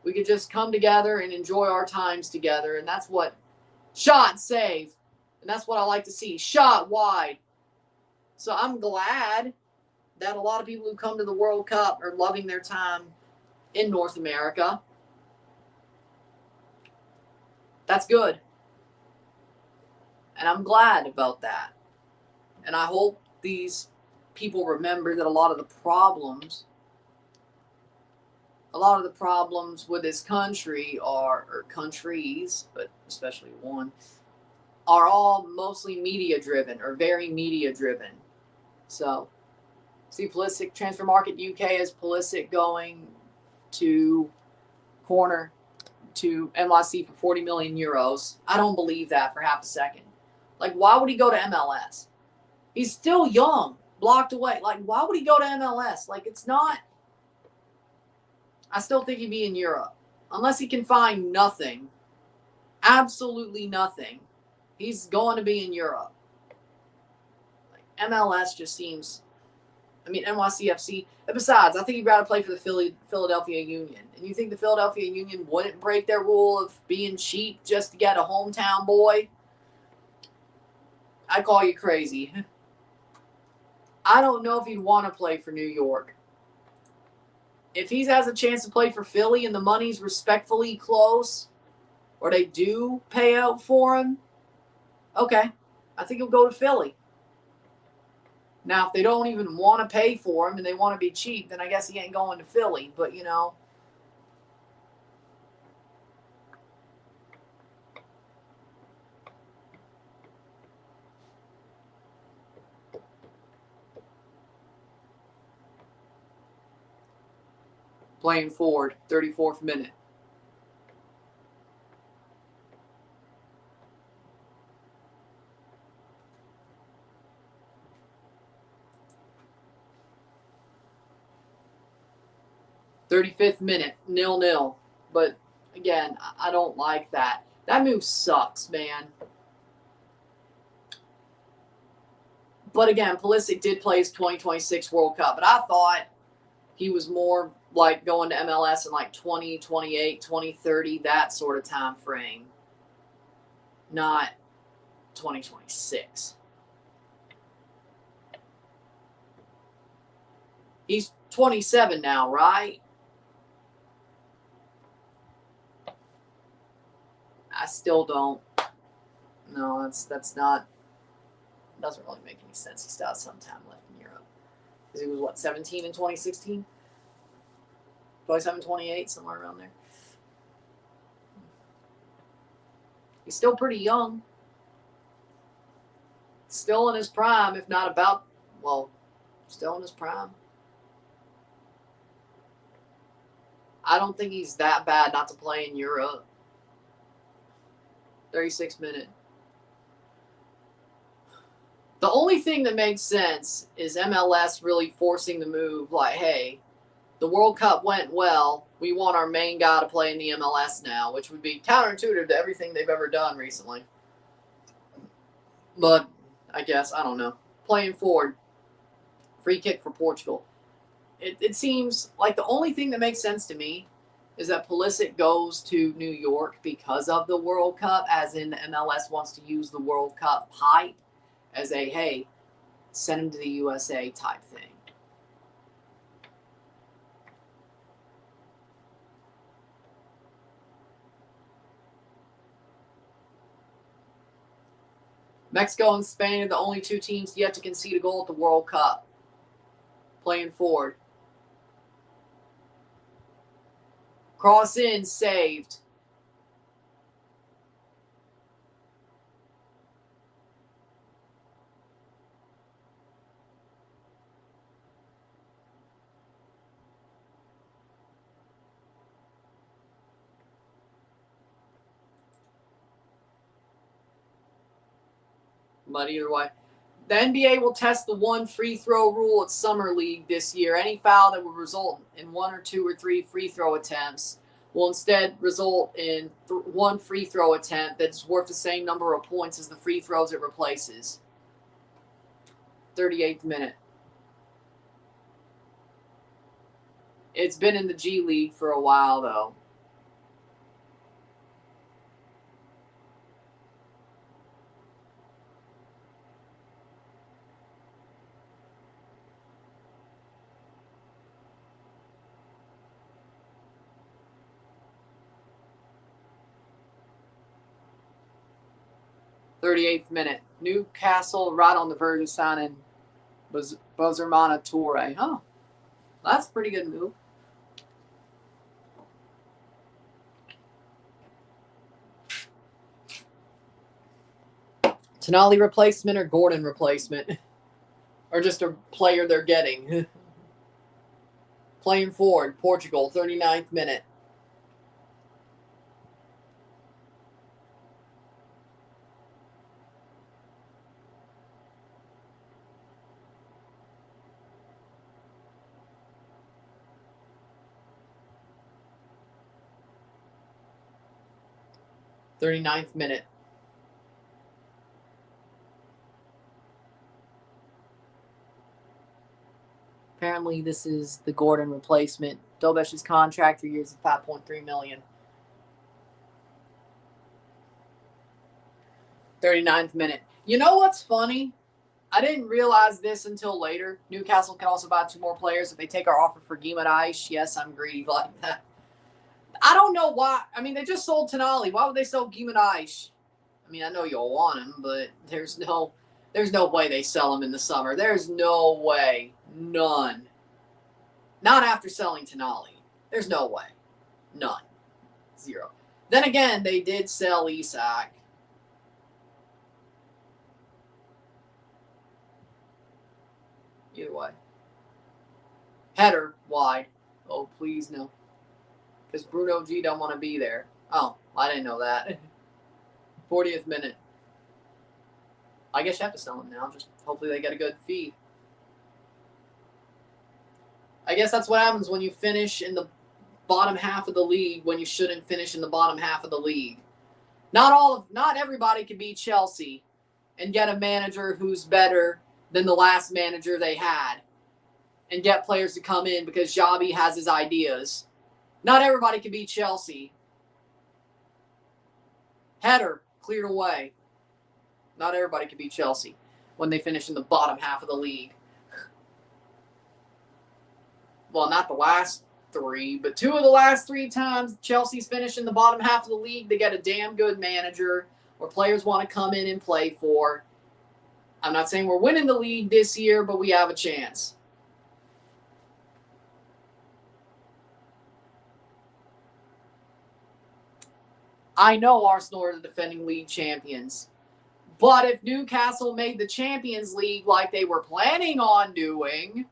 We could just come together and enjoy our times together. And that's what shot save. And that's what I like to see. Shot wide. So I'm glad that a lot of people who come to the World Cup are loving their time in North America. That's good. And I'm glad about that. And I hope these people remember that a lot of the problems with this country or countries, but especially one, are all mostly media driven or very media driven. So, see Pulisic transfer market UK is Pulisic going to corner to NYC for 40 million euros. I don't believe that for half a second. Like, why would he go to MLS? He's still young, blocked away. Like, why would he go to MLS? Like, it's not. I still think he'd be in Europe. Unless he can find nothing, absolutely nothing, he's going to be in Europe. Like, MLS just seems, NYCFC. And besides, I think he'd rather play for the Philadelphia Union. And you think the Philadelphia Union wouldn't break their rule of being cheap just to get a hometown boy? I'd call you crazy. I don't know if he'd want to play for New York. If he has a chance to play for Philly and the money's respectfully close, or they do pay out for him, okay, I think he'll go to Philly. Now, if they don't even want to pay for him and they want to be cheap, then I guess he ain't going to Philly. But, you know, playing forward, 34th minute. "35th minute, 0-0. But again, I don't like that. That move sucks, man. But again, Pulisic did play his 2026 World Cup, but I thought he was more like going to MLS in like 2028, 2030, that sort of time frame, not 2026. He's 27 now, right? I still don't. No, that's not. Doesn't really make any sense. He still has some time left in Europe. Because he was, 17 in 2016? 27, 28, somewhere around there. He's still pretty young. Still in his prime, if not about, still in his prime. I don't think he's that bad not to play in Europe. 36 minute. The only thing that makes sense is MLS really forcing the move, like, hey, the World Cup went well. We want our main guy to play in the MLS now, which would be counterintuitive to everything they've ever done recently. But I guess, I don't know. Playing forward. Free kick for Portugal. It seems like the only thing that makes sense to me is that Pulisic goes to New York because of the World Cup, as in the MLS wants to use the World Cup hype as a, hey, send him to the USA type thing. Mexico and Spain are the only two teams yet to concede a goal at the World Cup. Playing forward. Cross in, saved. But either way, the NBA will test the one free throw rule at Summer League this year. Any foul that would result in 1 or 2 or 3 free throw attempts will instead result in one free throw attempt that's worth the same number of points as the free throws it replaces. 38th minute. It's been in the G League for a while, though. 38th minute. Newcastle right on the verge of signing Buzermana Toure. Oh, that's a pretty good move. Tonali replacement or Gordon replacement? Or just a player they're getting? Playing forward, Portugal, 39th minute. Thirty-ninth minute. Apparently, this is the Gordon replacement. Dobesh's contract, 3 years of $5.3 million. 39th minute. You know what's funny? I didn't realize this until later. Newcastle can also buy 2 more players if they take our offer for Guimaraes. Yes, I'm greedy like that. I don't know why. I mean, they just sold Tonali. Why would they sell Guimaraes? I mean, I know you'll want him, but there's no way they sell him in the summer. There's no way. None. Not after selling Tonali. There's no way. None. 0. Then again, they did sell Isak. Either way. Header, wide. Oh, please, no. Because Bruno G don't want to be there. Oh, I didn't know that. 40th minute. I guess you have to sell him now. Just hopefully they get a good fee. I guess that's what happens when you finish in the bottom half of the league when you shouldn't finish in the bottom half of the league. Not everybody can beat Chelsea and get a manager who's better than the last manager they had and get players to come in because Xabi has his ideas. Not everybody can beat Chelsea. Header cleared away. Not everybody can beat Chelsea when they finish in the bottom half of the league. Well, not the last 3, but 2 of the last 3 times Chelsea's finished in the bottom half of the league, they get a damn good manager or players want to come in and play for. I'm not saying we're winning the league this year, but we have a chance. I know Arsenal are the defending league champions. But if Newcastle made the Champions League like they were planning on doing,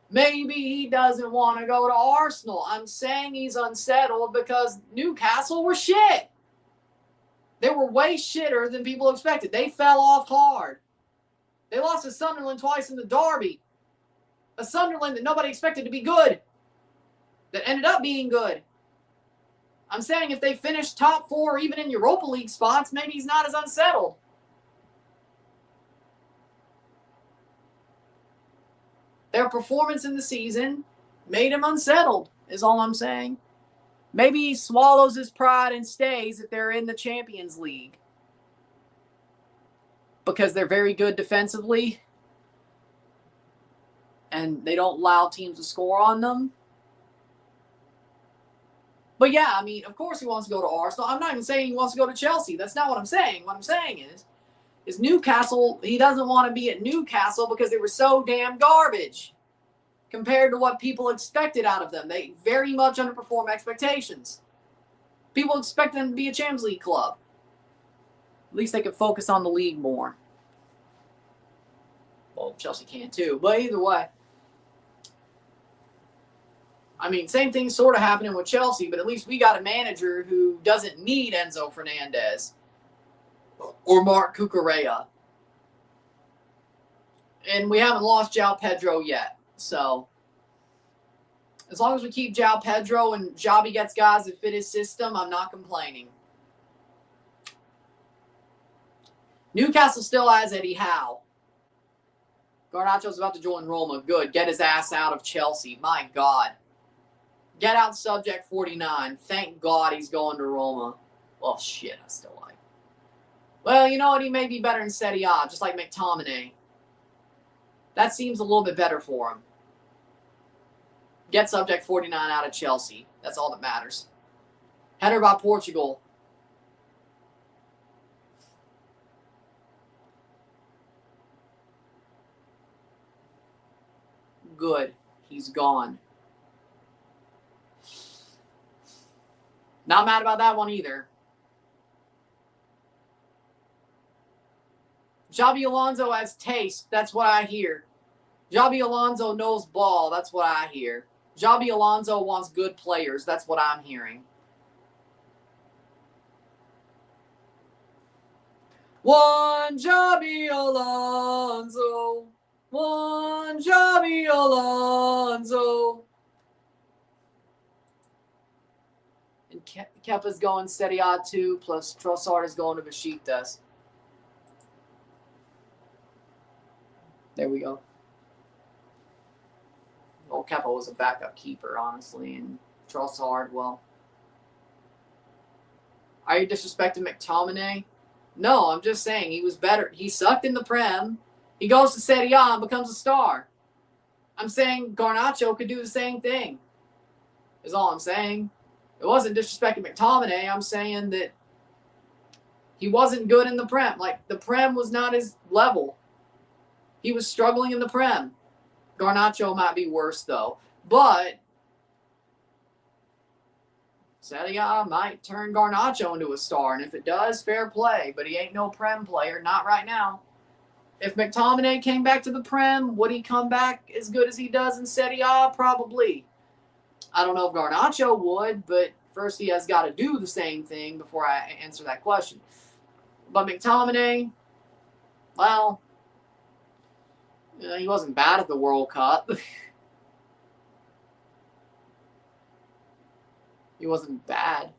maybe he doesn't want to go to Arsenal. I'm saying he's unsettled because Newcastle were shit. They were way shitter than people expected. They fell off hard. They lost to Sunderland twice in the derby. A Sunderland that nobody expected to be good. That ended up being good. I'm saying if they finish top 4 or even in Europa League spots, maybe he's not as unsettled. Their performance in the season made him unsettled, is all I'm saying. Maybe he swallows his pride and stays if they're in the Champions League. Because they're very good defensively. And they don't allow teams to score on them. But yeah, I mean, of course he wants to go to Arsenal. I'm not even saying he wants to go to Chelsea. That's not what I'm saying. What I'm saying is Newcastle, he doesn't want to be at Newcastle because they were so damn garbage compared to what people expected out of them. They very much underperform expectations. People expect them to be a Champions League club. At least they can focus on the league more. Well, Chelsea can too, but either way. I mean, same thing sort of happening with Chelsea, but at least we got a manager who doesn't need Enzo Fernandez or Mark Cucurella. And we haven't lost João Pedro yet. So, as long as we keep João Pedro and Xabi gets guys that fit his system, I'm not complaining. Newcastle still has Eddie Howe. Garnacho's about to join Roma. Good. Get his ass out of Chelsea. My God. Get out subject 49. Thank God he's going to Roma. Well, shit, I still like him. Well, you know what? He may be better in Serie A, just like McTominay. That seems a little bit better for him. Get subject 49 out of Chelsea. That's all that matters. Header by Portugal. good. He's gone. Not mad about that one either. Xabi Alonso has taste. That's what I hear. Xabi Alonso knows ball. That's what I hear. Xabi Alonso wants good players. That's what I'm hearing. One Xabi Alonso. One Xabi Alonso. And Kepa's going Serie A 2, plus Trossard is going to Besiktas. There we go. Well, Kepa was a backup keeper, honestly, and Trossard, well. Are you disrespecting McTominay? No, I'm just saying he was better. He sucked in the Prem. He goes to Serie A and becomes a star. I'm saying Garnacho could do the same thing, is all I'm saying. It wasn't disrespecting McTominay. I'm saying that he wasn't good in the Prem. Like, the Prem was not his level. He was struggling in the Prem. Garnacho might be worse, though. But Serie A might turn Garnacho into a star. And if it does, fair play. But he ain't no Prem player. Not right now. If McTominay came back to the Prem, would he come back as good as he does in Serie A? Probably. I don't know if Garnacho would, but first he has got to do the same thing before I answer that question. But McTominay, well, he wasn't bad at the World Cup. He wasn't bad.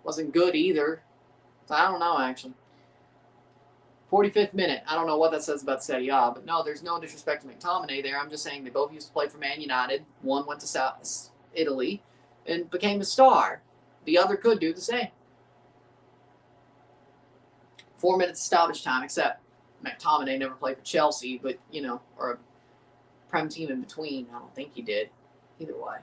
Wasn't good either. So I don't know, actually. 45th minute. I don't know what that says about Serie A, but no, there's no disrespect to McTominay there. I'm just saying they both used to play for Man United. One went to South Italy and became a star. The other could do the same. 4 minutes stoppage time, except McTominay never played for Chelsea, but, or a Prem team in between. I don't think he did. Either way.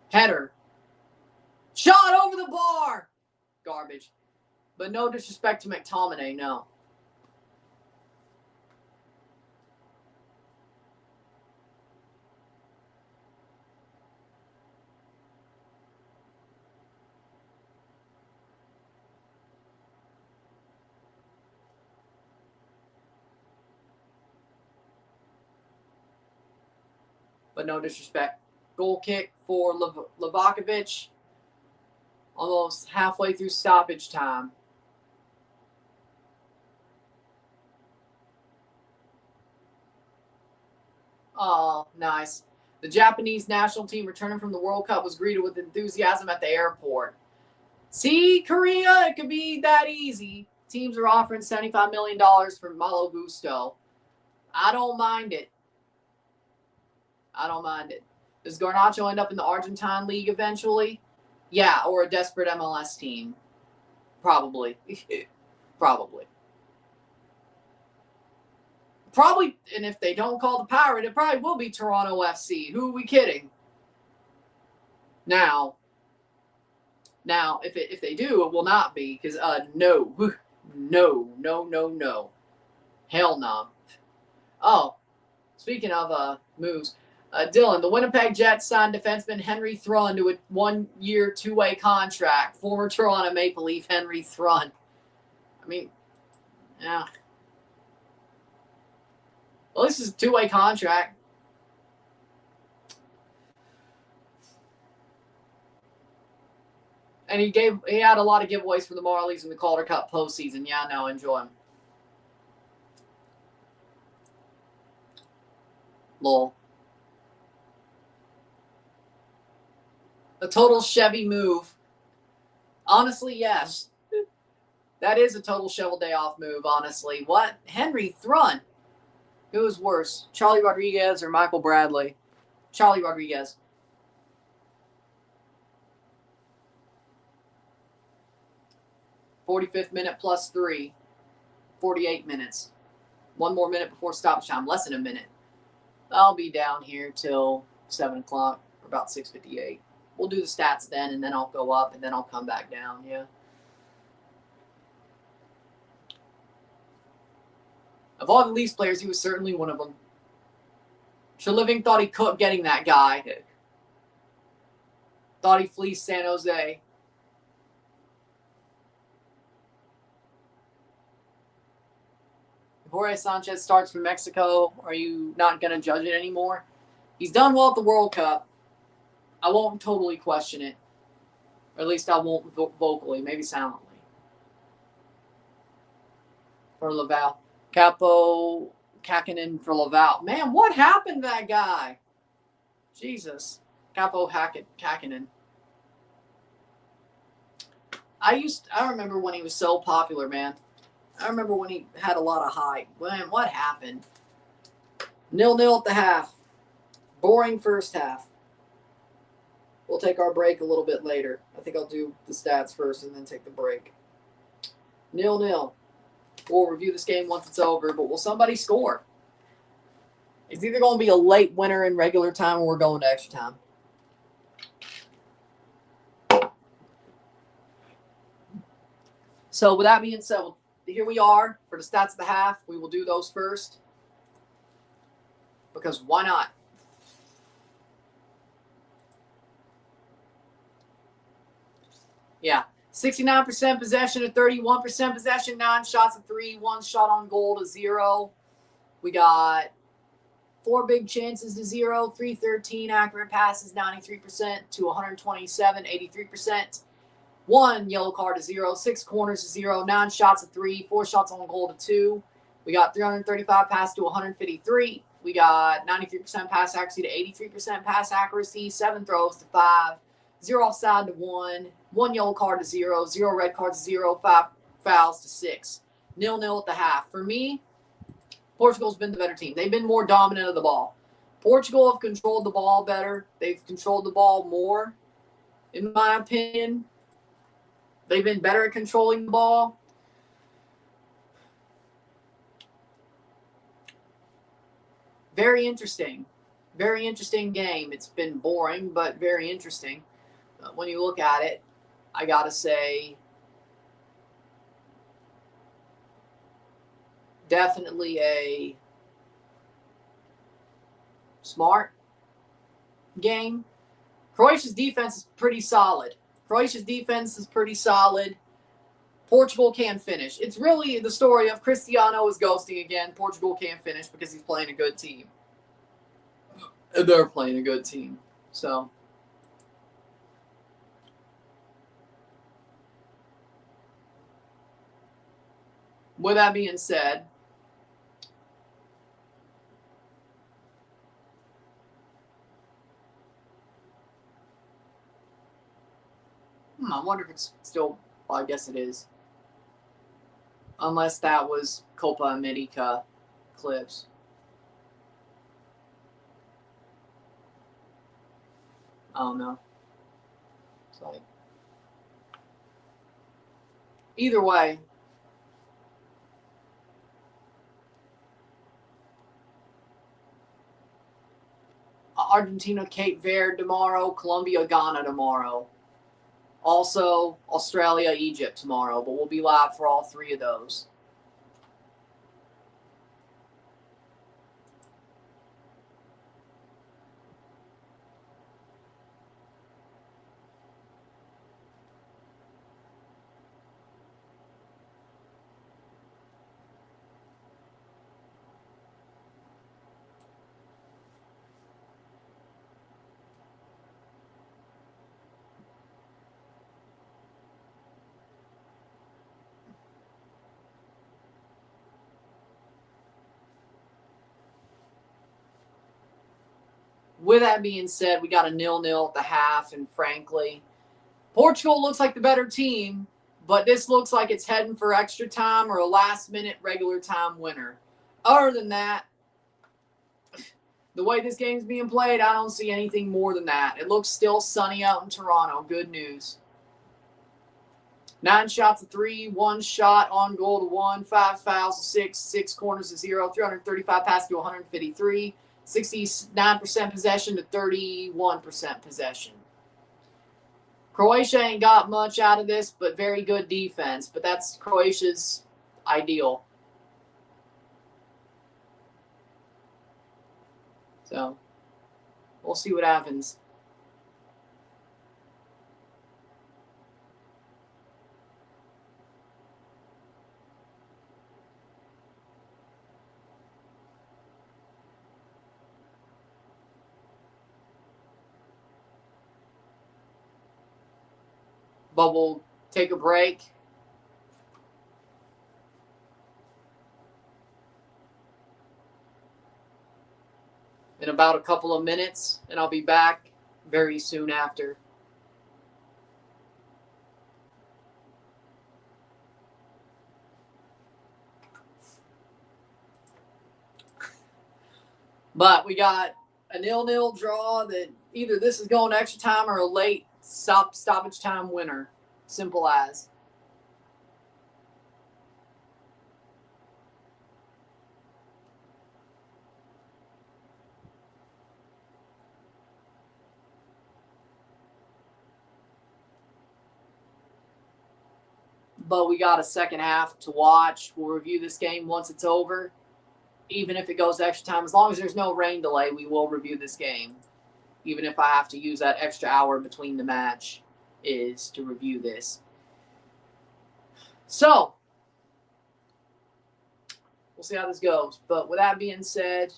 Header. Shot over the bar. Garbage. But no disrespect to McTominay, no. But no disrespect. Goal kick for Livakovic. Almost halfway through stoppage time. Oh, nice. The Japanese national team returning from the World Cup was greeted with enthusiasm at the airport. See, Korea, it could be that easy. Teams are offering $75 million for Malo Gusto. I don't mind it. I don't mind it. Does Garnacho end up in the Argentine League eventually? Yeah, or a desperate MLS team. Probably. Probably. Probably, and if they don't call the Pirate, it probably will be Toronto FC. Who are we kidding? Now, if they do, it will not be, because no. Hell no. Oh, speaking of moves, Dillon, the Winnipeg Jets signed defenseman Henry Thrun to a 1-year, 2-way contract. Former Toronto Maple Leaf Henry Thrun. I mean, yeah. Well, this is a 2-way contract. And he had a lot of giveaways for the Marlies in the Calder Cup postseason. Yeah, no, enjoy him. Lol. A total Chevy move. Honestly, yes. That is a total shovel day off move, honestly. What? Henry Thrun. Who is worse, Charlie Rodriguez or Michael Bradley? Charlie Rodriguez. 45th minute plus 3. 48 minutes. 1 more minute before stoppage time. Less than a minute. I'll be down here till 7 o'clock, or about 6:58. We'll do the stats then, and then I'll go up, and then I'll come back down, yeah. Of all the Leafs players, he was certainly one of them. Living thought he cooked getting that guy. Thought he fleeced San Jose. If Jorge Sanchez starts for Mexico, are you not going to judge it anymore? He's done well at the World Cup. I won't totally question it. Or at least I won't vocally, maybe silently. For Laval. Capo Kakinen for Laval. Man, what happened to that guy? Jesus. Capo Kakinen. I remember when he was so popular, man. I remember when he had a lot of hype. Man, what happened? 0-0 at the half. Boring first half. We'll take our break a little bit later. I think I'll do the stats first and then take the break. 0-0. We'll review this game once it's over, but will somebody score? It's either going to be a late winner in regular time or we're going to extra time. So with that being said, here we are for the stats of the half. We will do those first. Because why not? Yeah. 69% possession to 31% possession, 9 shots to 3, 1 shot on goal to 0. We got 4 big chances to 0, 313 accurate passes, 93% to 127, 83%. 1 yellow card to 0, 6 corners to 0, 9 shots to 3, 4 shots on goal to 2. We got 335 passes to 153. We got 93% pass accuracy to 83% pass accuracy, 7 throws to 5, 0 offside to 1, 1 yellow card to 0, 0 red cards to 0, 5 fouls to 6. 0-0 at the half. For me, Portugal's been the better team. They've been more dominant of the ball. Portugal have controlled the ball better. They've controlled the ball more, in my opinion. They've been better at controlling the ball. Very interesting. Very interesting game. It's been boring, but very interesting. When you look at it, I got to say, definitely a smart game. Croatia's defense is pretty solid. Portugal can finish. It's really the story of Cristiano is ghosting again. Portugal can't finish because he's playing a good team. And they're playing a good team. So, with that being said, I wonder if it's still, well, I guess it is. Unless that was Copa America clips. I don't know. It's like, either way, Argentina, Cape Verde tomorrow, Colombia, Ghana tomorrow. Also, Australia, Egypt tomorrow, but we'll be live for all 3 of those. With that being said, we got a 0-0 at the half, and frankly, Portugal looks like the better team, but this looks like it's heading for extra time or a last-minute regular time winner. Other than that, the way this game's being played, I don't see anything more than that. It looks still sunny out in Toronto. Good news. 9 shots of 3, 1 shot on goal to 1, 5 fouls to 6, 6 corners to 0, 335 passes to 153, 69% possession to 31% possession. Croatia ain't got much out of this, but very good defense. But that's Croatia's ideal. So we'll see what happens. But we'll take a break. In about a couple of minutes, and I'll be back very soon after. But we got a 0-0 draw that either this is going extra time or a late stoppage time winner. Simple as. But we got a second half to watch. We'll review this game once it's over. Even if it goes extra time, as long as there's no rain delay, we will review this game. Even if I have to use that extra hour between the match is to review this. So, we'll see how this goes. But with that being said,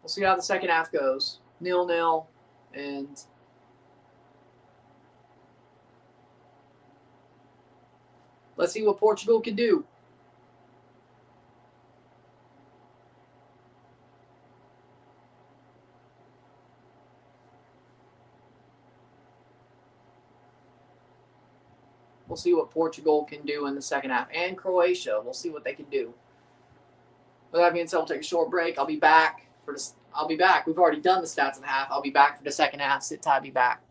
we'll see how the second half goes. 0-0, and let's see what Portugal can do. We'll see what Portugal can do in the second half. And Croatia. We'll see what they can do. With that being said, we'll take a short break. I'll be back for this. I'll be back. We've already done the stats of the half. I'll be back for the second half. Sit tight, be back.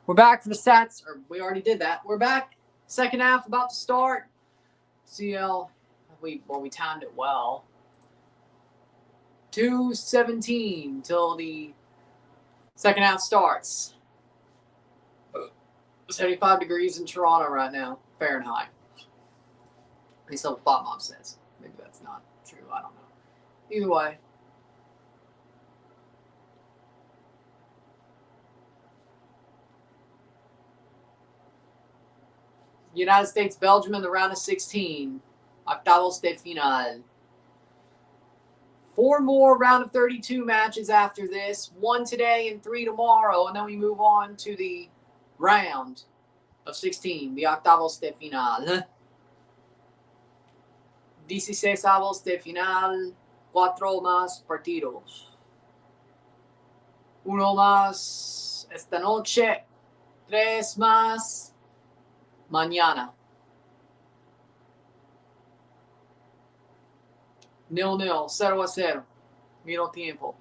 We're back for the stats, or we already did that. We're back. Second half about to start. See how we timed it well. 2:17 till the second half starts. 75 degrees in Toronto right now, Fahrenheit. At least what Fat Mom says. Maybe that's not true. I don't know. Either way. United States, Belgium in the round of 16. Octavos de final. 4 more round of 32 matches after this. 1 today and 3 tomorrow. And then we move on to the round of 16. The octavos de final. 16avos de final. 4 más partidos. Uno más esta noche. 3 más mañana. 0-0, 0-0. Miro tiempo.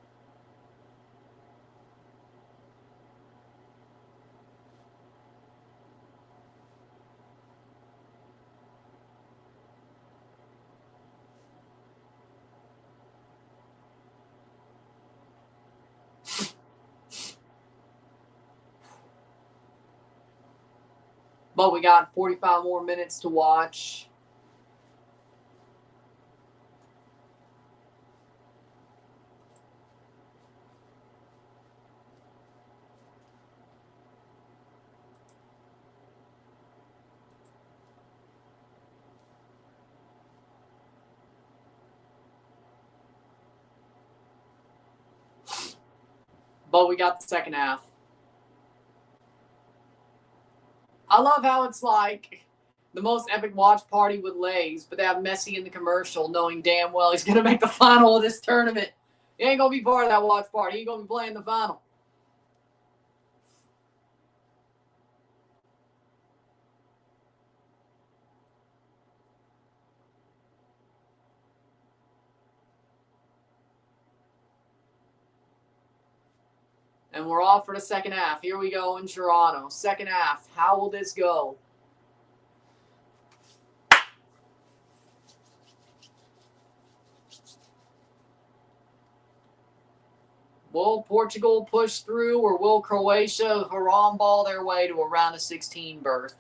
But we got 45 more minutes to watch. But we got the second half. I love how it's like the most epic watch party with Lays, but they have Messi in the commercial knowing damn well he's going to make the final of this tournament. He ain't going to be part of that watch party. He's going to be playing the final. And we're off for the second half. Here we go in Toronto. Second half. How will this go? Will Portugal push through, or will Croatia haram-ball their way to a round of 16 berth?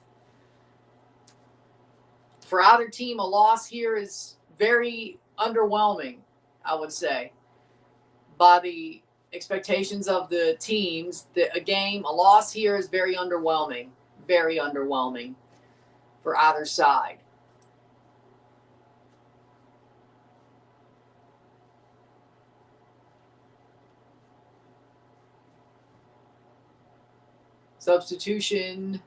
For either team, a loss here is very underwhelming, I would say, by the expectations of the teams. A loss here is very underwhelming for either side. Substitution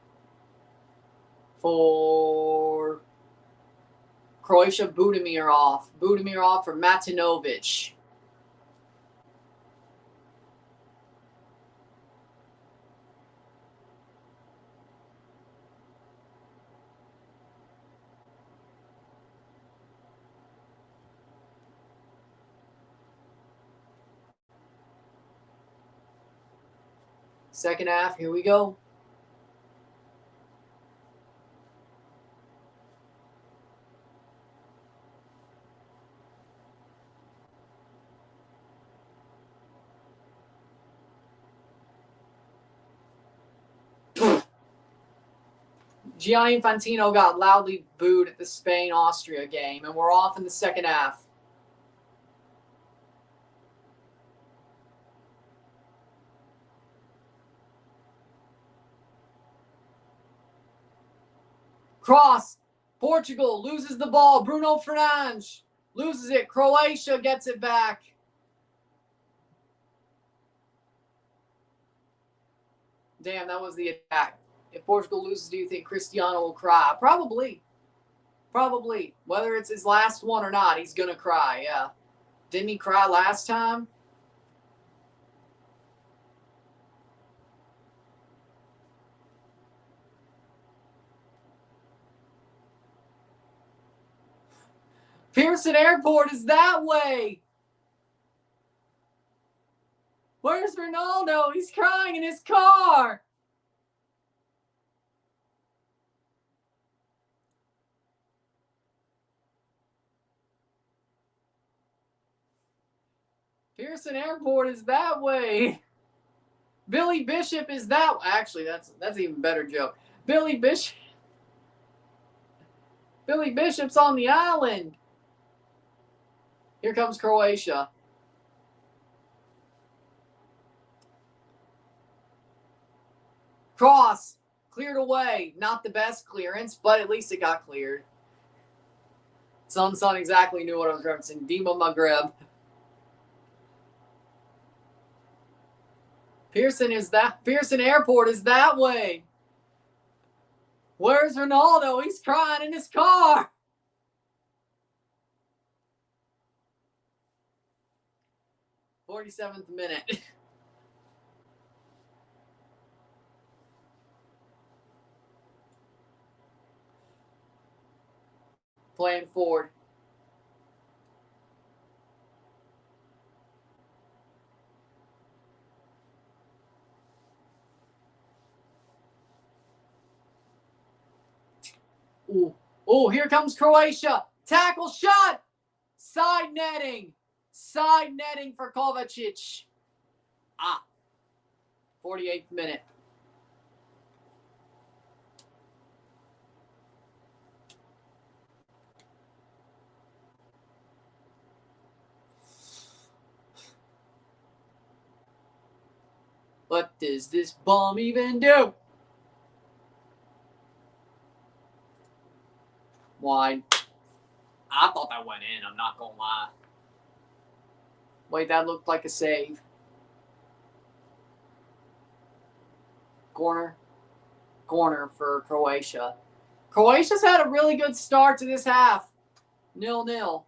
for Croatia, Budimir off. Budimir off for Matinovic. Second half, here we go. Gianni Infantino got loudly booed at the Spain-Austria game, and we're off in the second half. Cross. Portugal loses the ball. Bruno Fernandes loses it. Croatia gets it back. Damn, that was the attack. If Portugal loses, do you think Cristiano will cry? Probably. Whether it's his last one or not, he's going to cry, yeah. Didn't he cry last time? Pearson Airport is that way. Where's Ronaldo? He's crying in his car. Pearson Airport is that way. Billy Bishop is that. Actually, that's an even better joke. Billy Bishop's on the island. Here comes Croatia. Cross. Cleared away. Not the best clearance, but at least it got cleared. Son exactly knew what I was referencing. Dima Maghreb. Pearson Airport is that way. Where's Ronaldo? He's crying in his car. 47th minute. Playing forward. Ooh. Oh, here comes Croatia. Tackle shot. Side netting. Side netting for Kovacic. 48th minute. What does this bum even do? Wide. I thought that went in, I'm not going to lie. Wait, that looked like a save. Corner for Croatia. Croatia's had a really good start to this half. 0-0.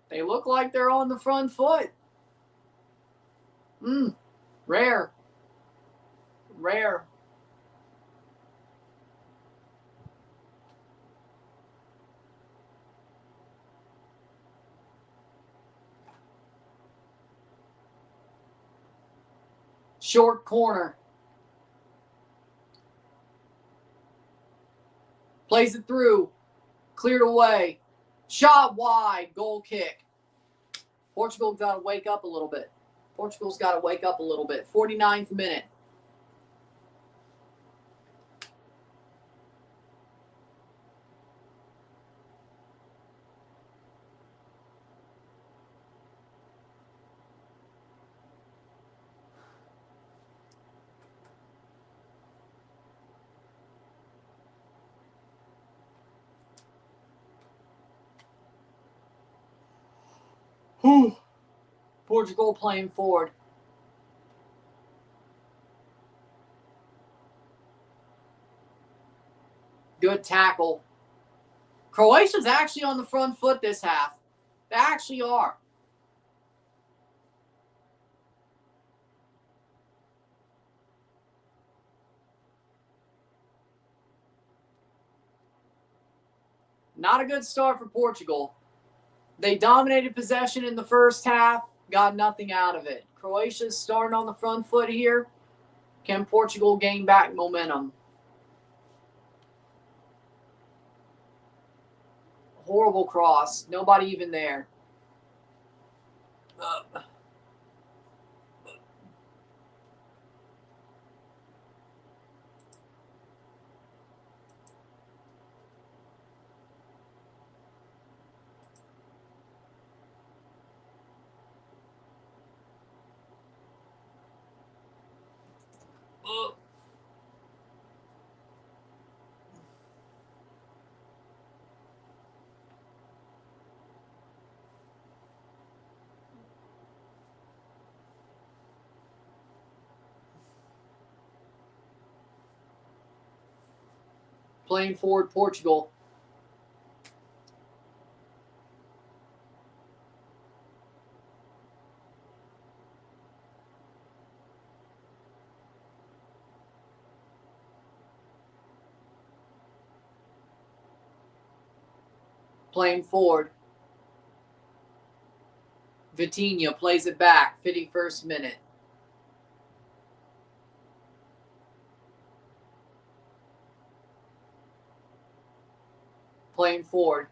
They look like they're on the front foot. Rare. Short corner. Plays it through. Cleared away. Shot wide. Goal kick. Portugal's got to wake up a little bit. 49th minute. Portugal playing forward. Good tackle. Croatia's actually on the front foot this half. They actually are. Not a good start for Portugal. They dominated possession in the first half, got nothing out of it. Croatia's starting on the front foot here. Can Portugal gain back momentum? Horrible cross. Nobody even there. Playing forward, Portugal. Playing forward. Vitinha plays it back. 51st minute. Playing forward.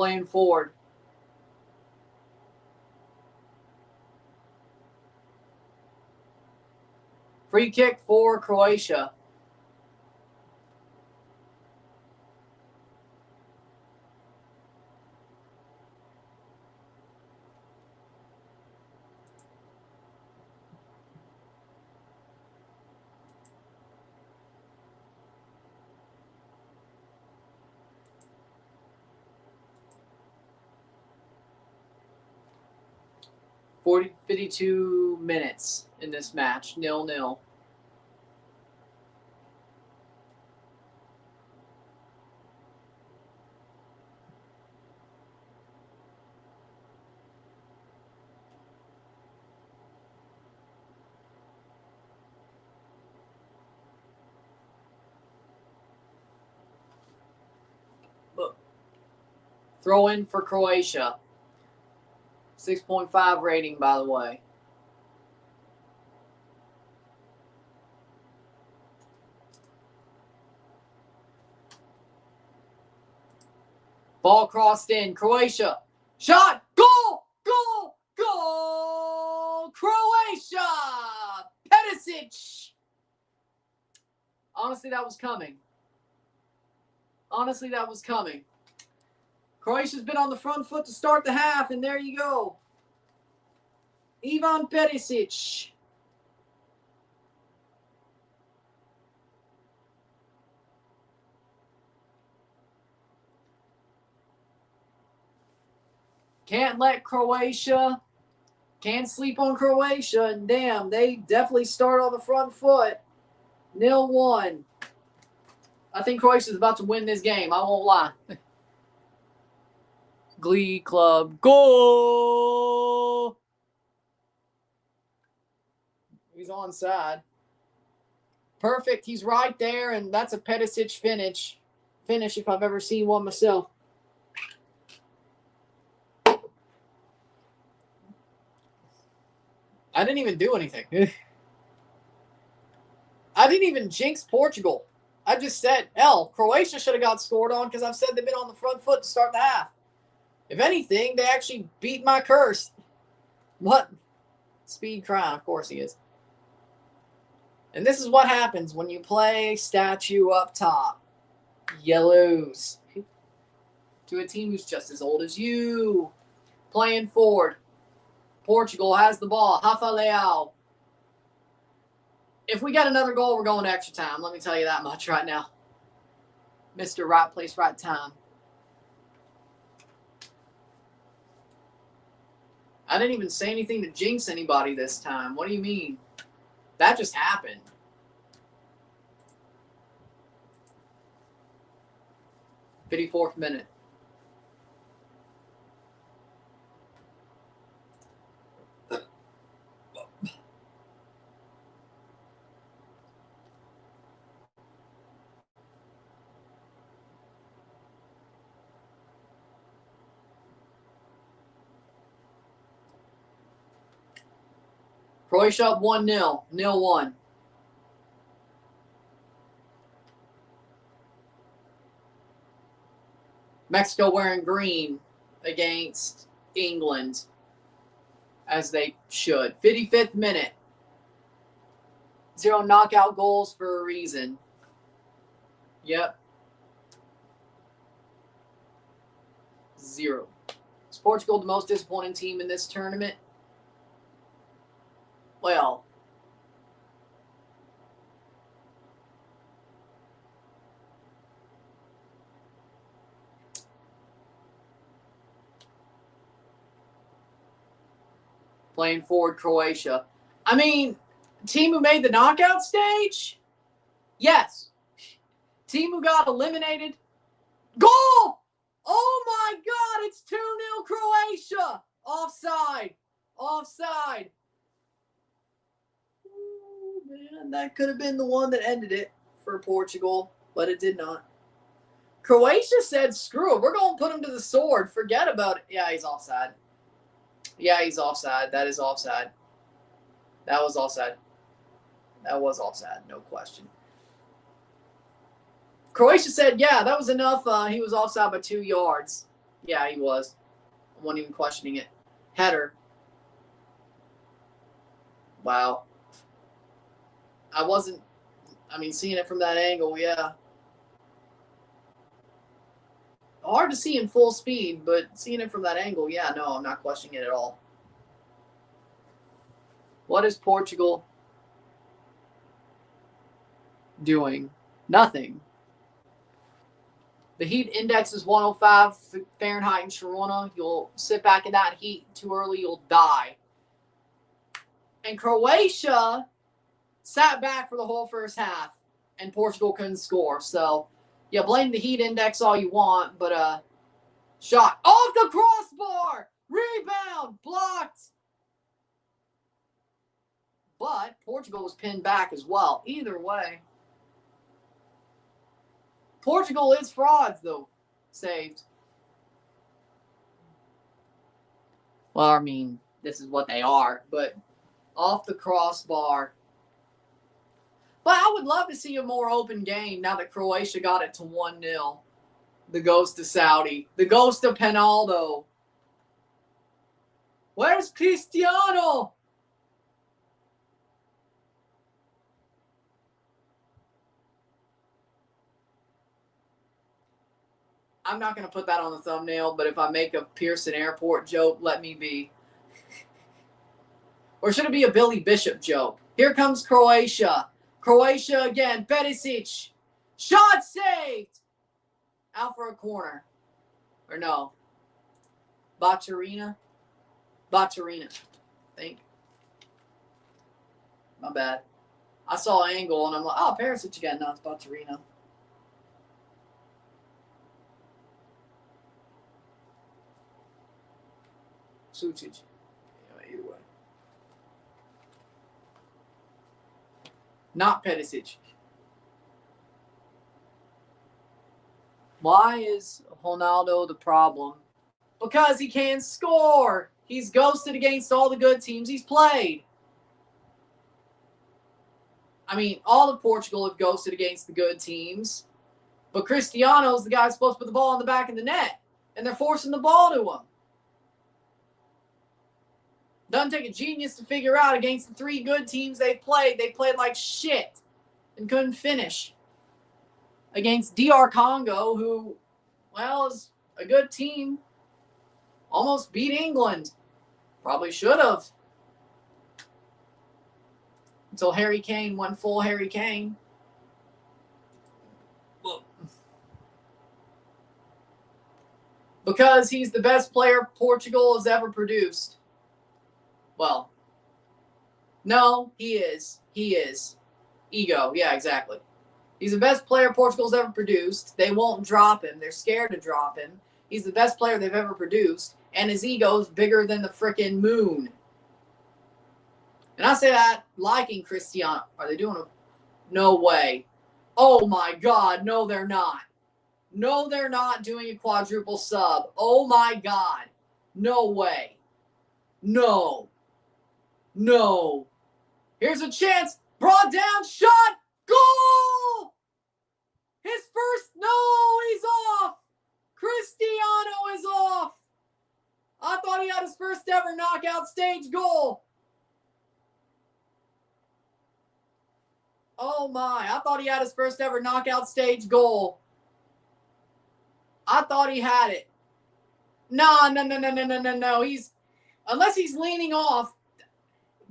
playing forward. Free kick for Croatia. – 52 minutes in this match, 0-0. Throw in for Croatia. 6.5 rating, by the way. Ball crossed in. Croatia. Shot. Goal! Goal! Goal! Croatia! Pedisic! Honestly, that was coming. Croatia's been on the front foot to start the half, and there you go. Ivan Pedisic. Can't let Croatia, can't sleep on Croatia, and damn, they definitely start on the front foot. 0-1. I think Croatia's about to win this game, I won't lie. Glee Club goal! He's onside. Perfect, he's right there, and that's a Pedisic finish if I've ever seen one myself. I didn't even do anything. I didn't even jinx Portugal. I just said, Croatia should have got scored on because I've said they've been on the front foot to start the half. If anything, they actually beat my curse. What? Speed Crown, of course he is. And this is what happens when you play statue up top. You lose. To a team who's just as old as you. Playing forward. Portugal has the ball. Rafa Leao. If we get another goal, we're going to extra time. Let me tell you that much right now. Mr. Right Place, Right Time. I didn't even say anything to jinx anybody this time. What do you mean? That just happened. '54th minute. Croatia up 1-0. 0-1. Mexico wearing green against England, as they should. 55th minute. 0 knockout goals for a reason. Yep. 0. Is Portugal the most disappointing team in this tournament? Well, playing forward Croatia. I mean, team who made the knockout stage? Yes. Team who got eliminated? Goal! Oh my God, it's 2-0 Croatia. Offside. Offside. Oh, man, that could have been the one that ended it for Portugal, but it did not. Croatia said, screw it, we're going to put him to the sword. Forget about it. Yeah, he's offside. Yeah, he's offside. That is offside. That was offside. That was offside, no question. Croatia said, yeah, that was enough. He was offside by 2 yards. Yeah, he was. I wasn't even questioning it. Header. Wow. I wasn't, seeing it from that angle, yeah. Hard to see in full speed, but seeing it from that angle, yeah, no, I'm not questioning it at all. What is Portugal doing? Nothing. The heat index is 105 Fahrenheit in Sharona. You'll sit back in that heat too early, you'll die. And Croatia sat back for the whole first half, and Portugal couldn't score. So, yeah, blame the heat index all you want, but shot off the crossbar, rebound, blocked. But Portugal was pinned back as well. Either way, Portugal is frauds, though. Saved. Well, this is what they are, but off the crossbar. But I would love to see a more open game now that Croatia got it to 1-0. The ghost of Saudi. The ghost of Penaldo. Where's Cristiano? I'm not going to put that on the thumbnail, but if I make a Pearson Airport joke, let me be. Or should it be a Billy Bishop joke? Here comes Croatia. Croatia again. Perisic. Shot saved. Out for a corner. Or no. Bacharina. I think. My bad. I saw an angle and I'm like, oh, Perisic again. No, it's Bacharina. Sucic. Either way. Not Perisic. Why is Ronaldo the problem? Because he can't score. He's ghosted against all the good teams he's played. All of Portugal have ghosted against the good teams. But Cristiano's the guy who's supposed to put the ball in the back of the net. And they're forcing the ball to him. Doesn't take a genius to figure out against the three good teams they played like shit and couldn't finish. Against DR Congo, who, well, is a good team. Almost beat England. Probably should have. Until Harry Kane went full Harry Kane. Because he's the best player Portugal has ever produced. Well, no, he is. Ego, yeah, exactly. He's the best player Portugal's ever produced. They won't drop him. They're scared to drop him. He's the best player they've ever produced. And his ego's bigger than the frickin' moon. And I say that liking Cristiano. Are they doing a... No way. Oh my God. No, they're not. No, they're not doing a quadruple sub. Oh my God. No way. No. Here's a chance. Brought down. Shot. Goal! His first. No, he's off. Cristiano is off. I thought he had his first ever knockout stage goal. Oh my. I thought he had his first ever knockout stage goal. I thought he had it. No. Unless he's leaning off.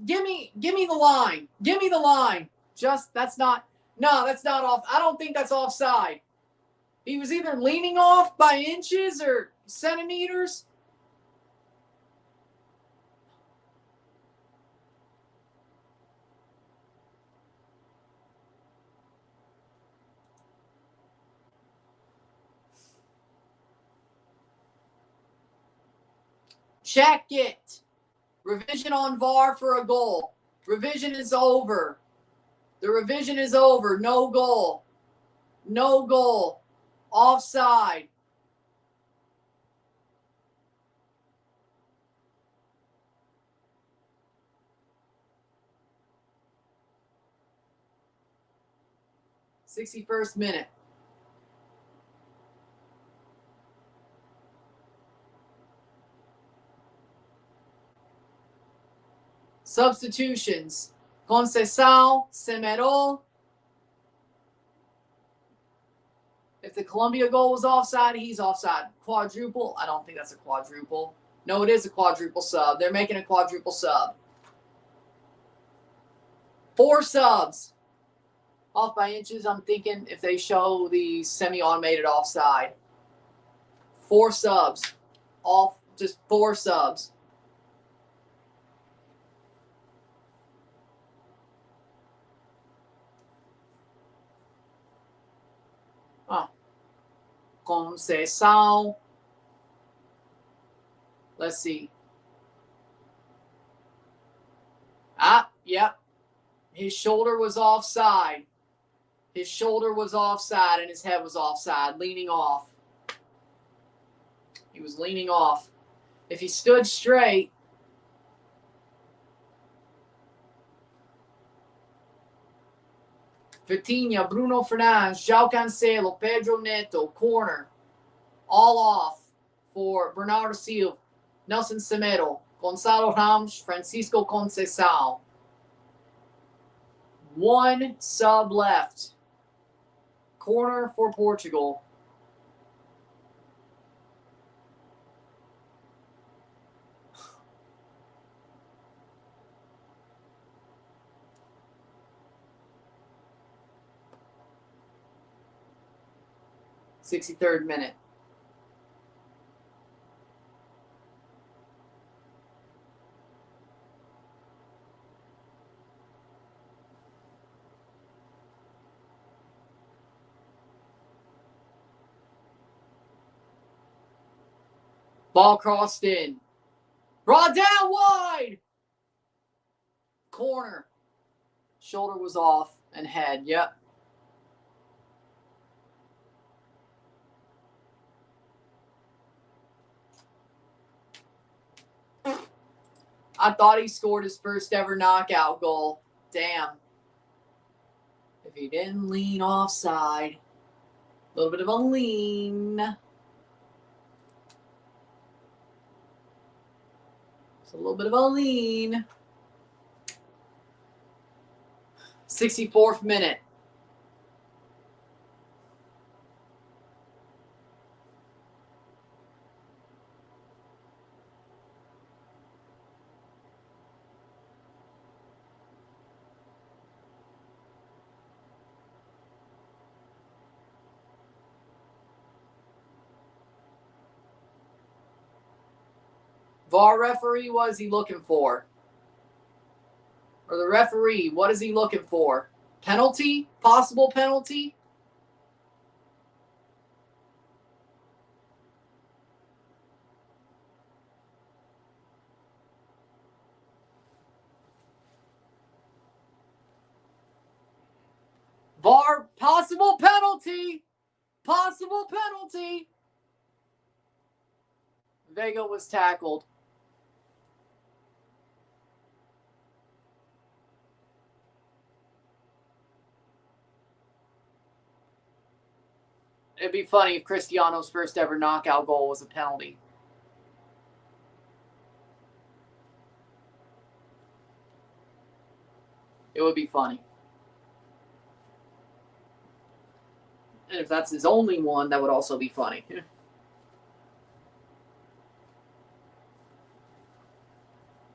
Give me the line. Give me the line. That's not off. I don't think that's offside. He was either leaning off by inches or centimeters. Check it. Revision on VAR for a goal. Revision is over. The revision is over. No goal. Offside. #61st minute. Substitutions. Conceição, Semedo. If the Colombia goal was offside, he's offside. Quadruple? I don't think that's a quadruple. No, it is a quadruple sub. They're making a quadruple sub. 4 subs. Off by inches, I'm thinking if they show the semi-automated offside. 4 subs. Off, just 4 subs. Conceição. Let's see. Yep. His shoulder was offside. His shoulder was offside and his head was offside, leaning off. He was leaning off. If he stood straight, Vitinha, Bruno Fernandes, João Cancelo, Pedro Neto, corner, all off for Bernardo Silva, Nelson Semedo, Gonçalo Ramos, Francisco Conceição. 1 sub left. Corner for Portugal. '63rd minute. Ball crossed in. Brought down wide. Corner. Shoulder was off and head. Yep. I thought he scored his first ever knockout goal. Damn. If he didn't lean offside. A little bit of a lean. It's a little bit of a lean. 64th minute. VAR referee, what is he looking for? Or the referee, what is he looking for? Penalty? Possible penalty? VAR, possible penalty. Possible penalty. Vega was tackled. It'd be funny if Cristiano's first ever knockout goal was a penalty. It would be funny. And if that's his only one, that would also be funny.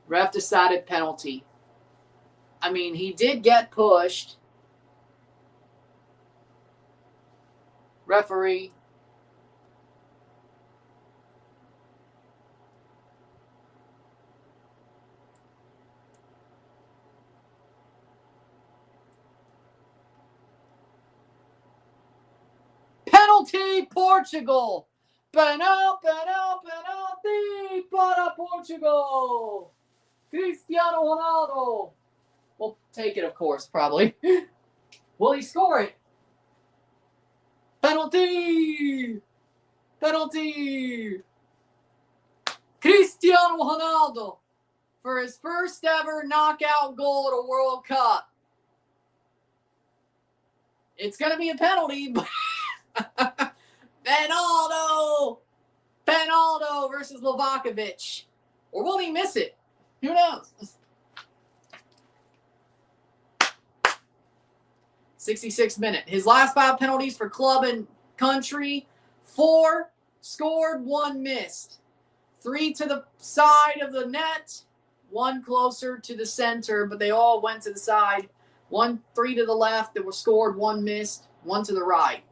Ref decided penalty. I mean, he did get pushed. Referee. Penalty, Portugal. Penalty para Portugal. Cristiano Ronaldo. We'll take it, of course, probably. Will he score it? Penalty! Penalty! Cristiano Ronaldo for his first ever knockout goal at a World Cup. It's going to be a penalty. Penaldo! Penaldo versus Livakovic. Or will he miss it? Who knows? 66th minute. His last 5 penalties for club and country, 4 scored, 1 missed. 3 to the side of the net, 1 closer to the center, but they all went to the side. 3 to the left that were scored, 1 missed, 1 to the right.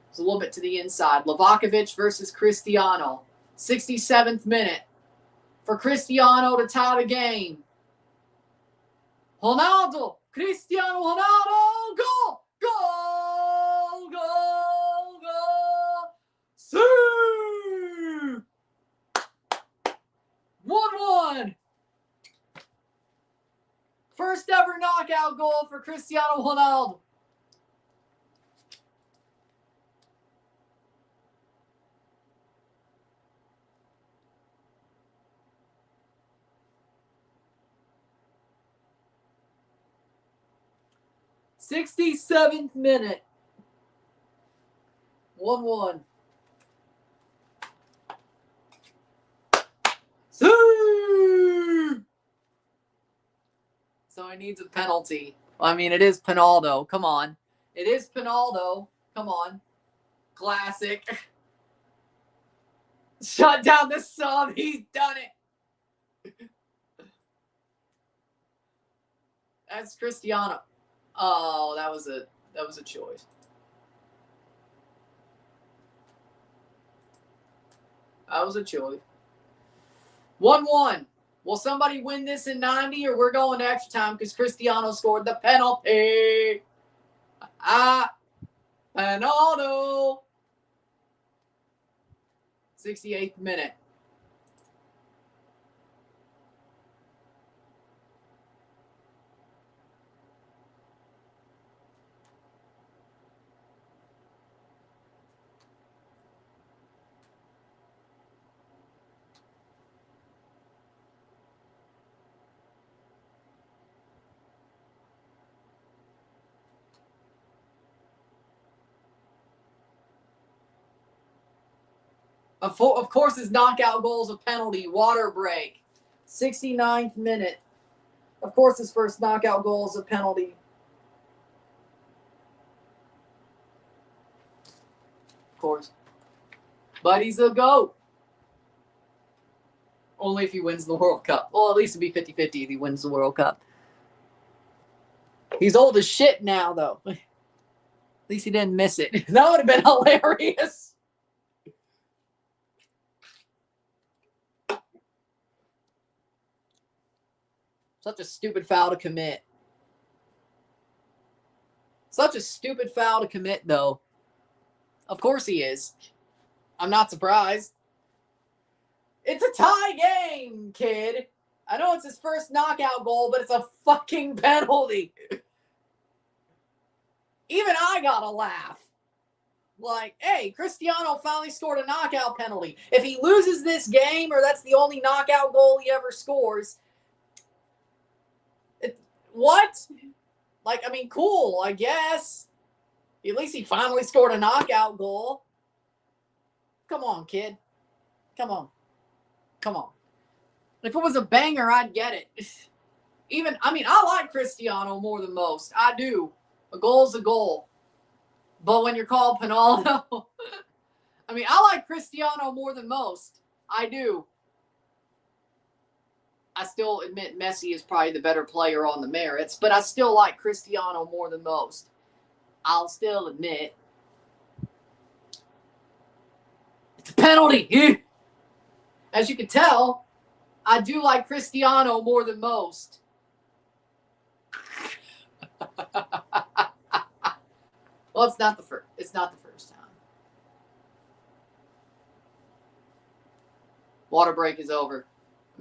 It's a little bit to the inside. Livakovic versus Cristiano. 67th minute. For Cristiano to tie the game. Ronaldo. Cristiano Ronaldo. Goal. Goal. Goal. Goal. See. 1-1. First ever knockout goal for Cristiano Ronaldo. '67th minute. 1-1. So he needs a penalty. I mean, it is Pinaldo. Come on. It is Pinaldo. Come on. Classic. Shut down the sub. He's done it. That's Cristiano. Oh, that was a choice. That was a choice. 1-1. Will somebody win this in 90 or we're going to extra time because Cristiano scored the penalty? Pinaldo. 68th minute. Of course, his knockout goal is a penalty. Water break. 69th minute. Of course, his first knockout goal is a penalty. Of course. But he's a GOAT. Only if he wins the World Cup. Well, at least it'd be 50-50 if he wins the World Cup. He's old as shit now, though. At least he didn't miss it. That would have been hilarious. Such a stupid foul to commit. Such a stupid foul to commit, though. Of course he is. I'm not surprised. It's a tie game, kid. I know it's his first knockout goal, but it's a fucking penalty. Even I gotta laugh. Like, hey, Cristiano finally scored a knockout penalty. If he loses this game, or that's the only knockout goal he ever scores, what? Like, I mean, cool, I guess. At least he finally scored a knockout goal. Come on, kid. Come on. Come on. If it was a banger, I'd get it. I like Cristiano more than most. I do. A goal's a goal. But when you're called Pinaldo, I like Cristiano more than most. I do. I still admit Messi is probably the better player on the merits, but I still like Cristiano more than most. I'll still admit. It's a penalty. As you can tell, I do like Cristiano more than most. Well, it's not the first time. Water break is over.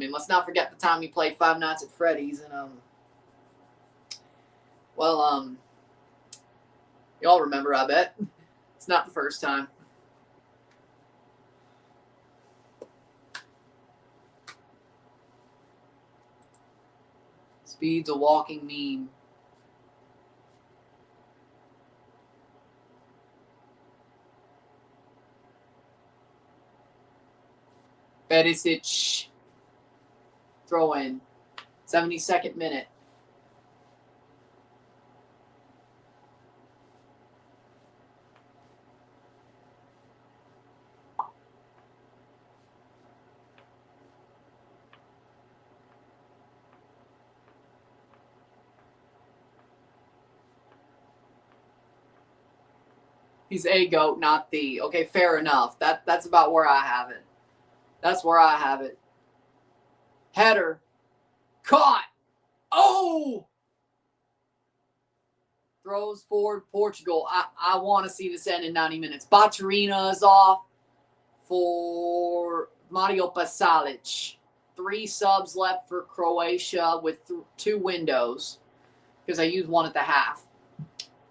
Let's not forget the time he played Five Nights at Freddy's, and y'all remember, I bet. It's not the first time. Speed's a walking meme. Perisic. Throw in. 72nd minute. He's a GOAT, not the. Okay, fair enough. That's about where I have it. That's where I have it. Header. Caught. Oh! Throws forward Portugal. I want to see this end in 90 minutes. Baturina is off for Mario Pasalic. 3 subs left for Croatia with 2 windows because I used one at the half.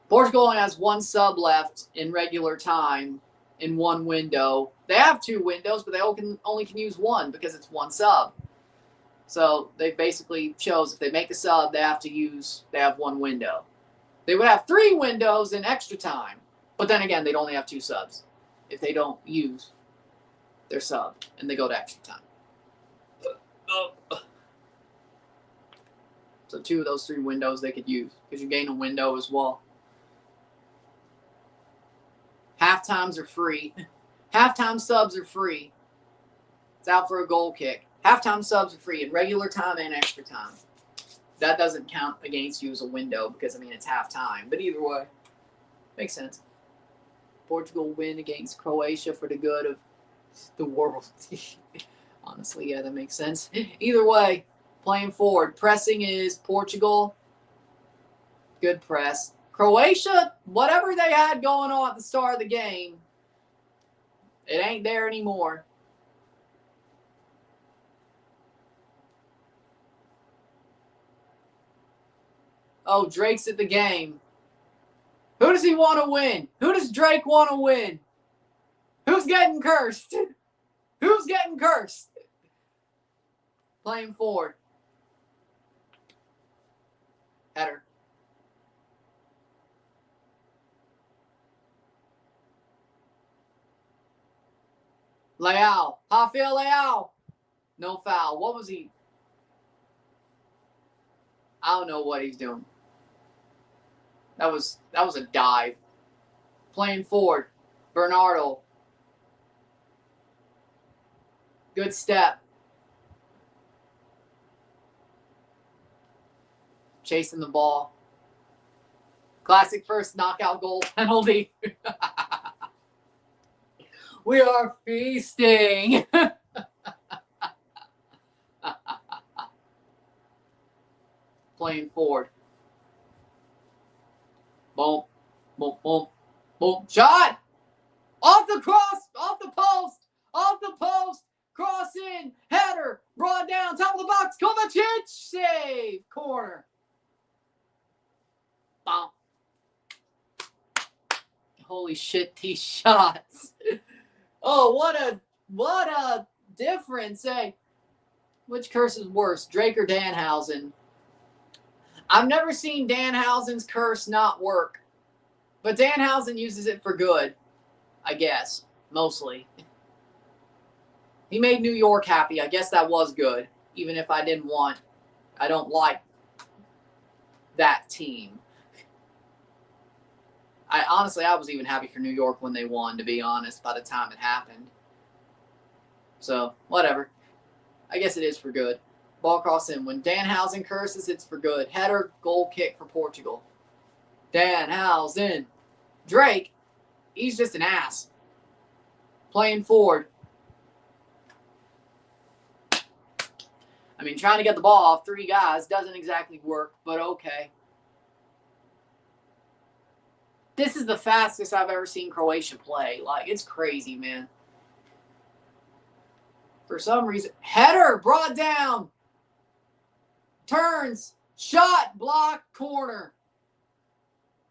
Portugal only has 1 sub left in regular time in 1 window. They have 2 windows, but they only can use 1 because it's 1 sub. So they basically chose if they make a sub, they have 1 window. They would have 3 windows in extra time. But then again, they'd only have 2 subs if they don't use their sub and they go to extra time. So 2 of those 3 windows they could use because you gain a window as well. Halftimes are free. Halftime subs are free. It's out for a goal kick. Halftime subs are free in regular time and extra time. That doesn't count against you as a window because, I mean, it's halftime. But either way, makes sense. Portugal win against Croatia for the good of the world. Honestly, yeah, that makes sense. Either way, playing forward. Pressing is Portugal. Good press. Croatia, whatever they had going on at the start of the game, it ain't there anymore. Oh, Drake's at the game. Who does he want to win? Who does Drake want to win? Who's getting cursed? Who's getting cursed? Playing forward. Header. Leao. Rafael Leao. No foul. What was he? I don't know what he's doing. That was a dive. Playing forward. Bernardo. Good step. Chasing the ball. Classic first knockout goal penalty. We are feasting. Playing forward. Boom. Boom. Boom. Boom. Shot. Off the cross. Off the post. Off the post. Cross in. Header. Brought down. Top of the box. Kovacic. Save. Corner. Boom. Holy shit, these shots. Oh, what a difference, eh? Which curse is worse, Drake or Danhausen? I've never seen Danhausen's curse not work. But Danhausen uses it for good, I guess, mostly. He made New York happy. I guess that was good, even if I don't like that team. I was even happy for New York when they won, to be honest, by the time it happened. So, whatever. I guess it is for good. Ball cross in. When Danhausen curses, it's for good. Header, goal kick for Portugal. Danhausen. Drake, he's just an ass. Playing forward. I mean, trying to get the ball off 3 guys doesn't exactly work, but okay. This is the fastest I've ever seen Croatia play. Like, it's crazy, man. For some reason. Header brought down. Turns. Shot. Block. Corner.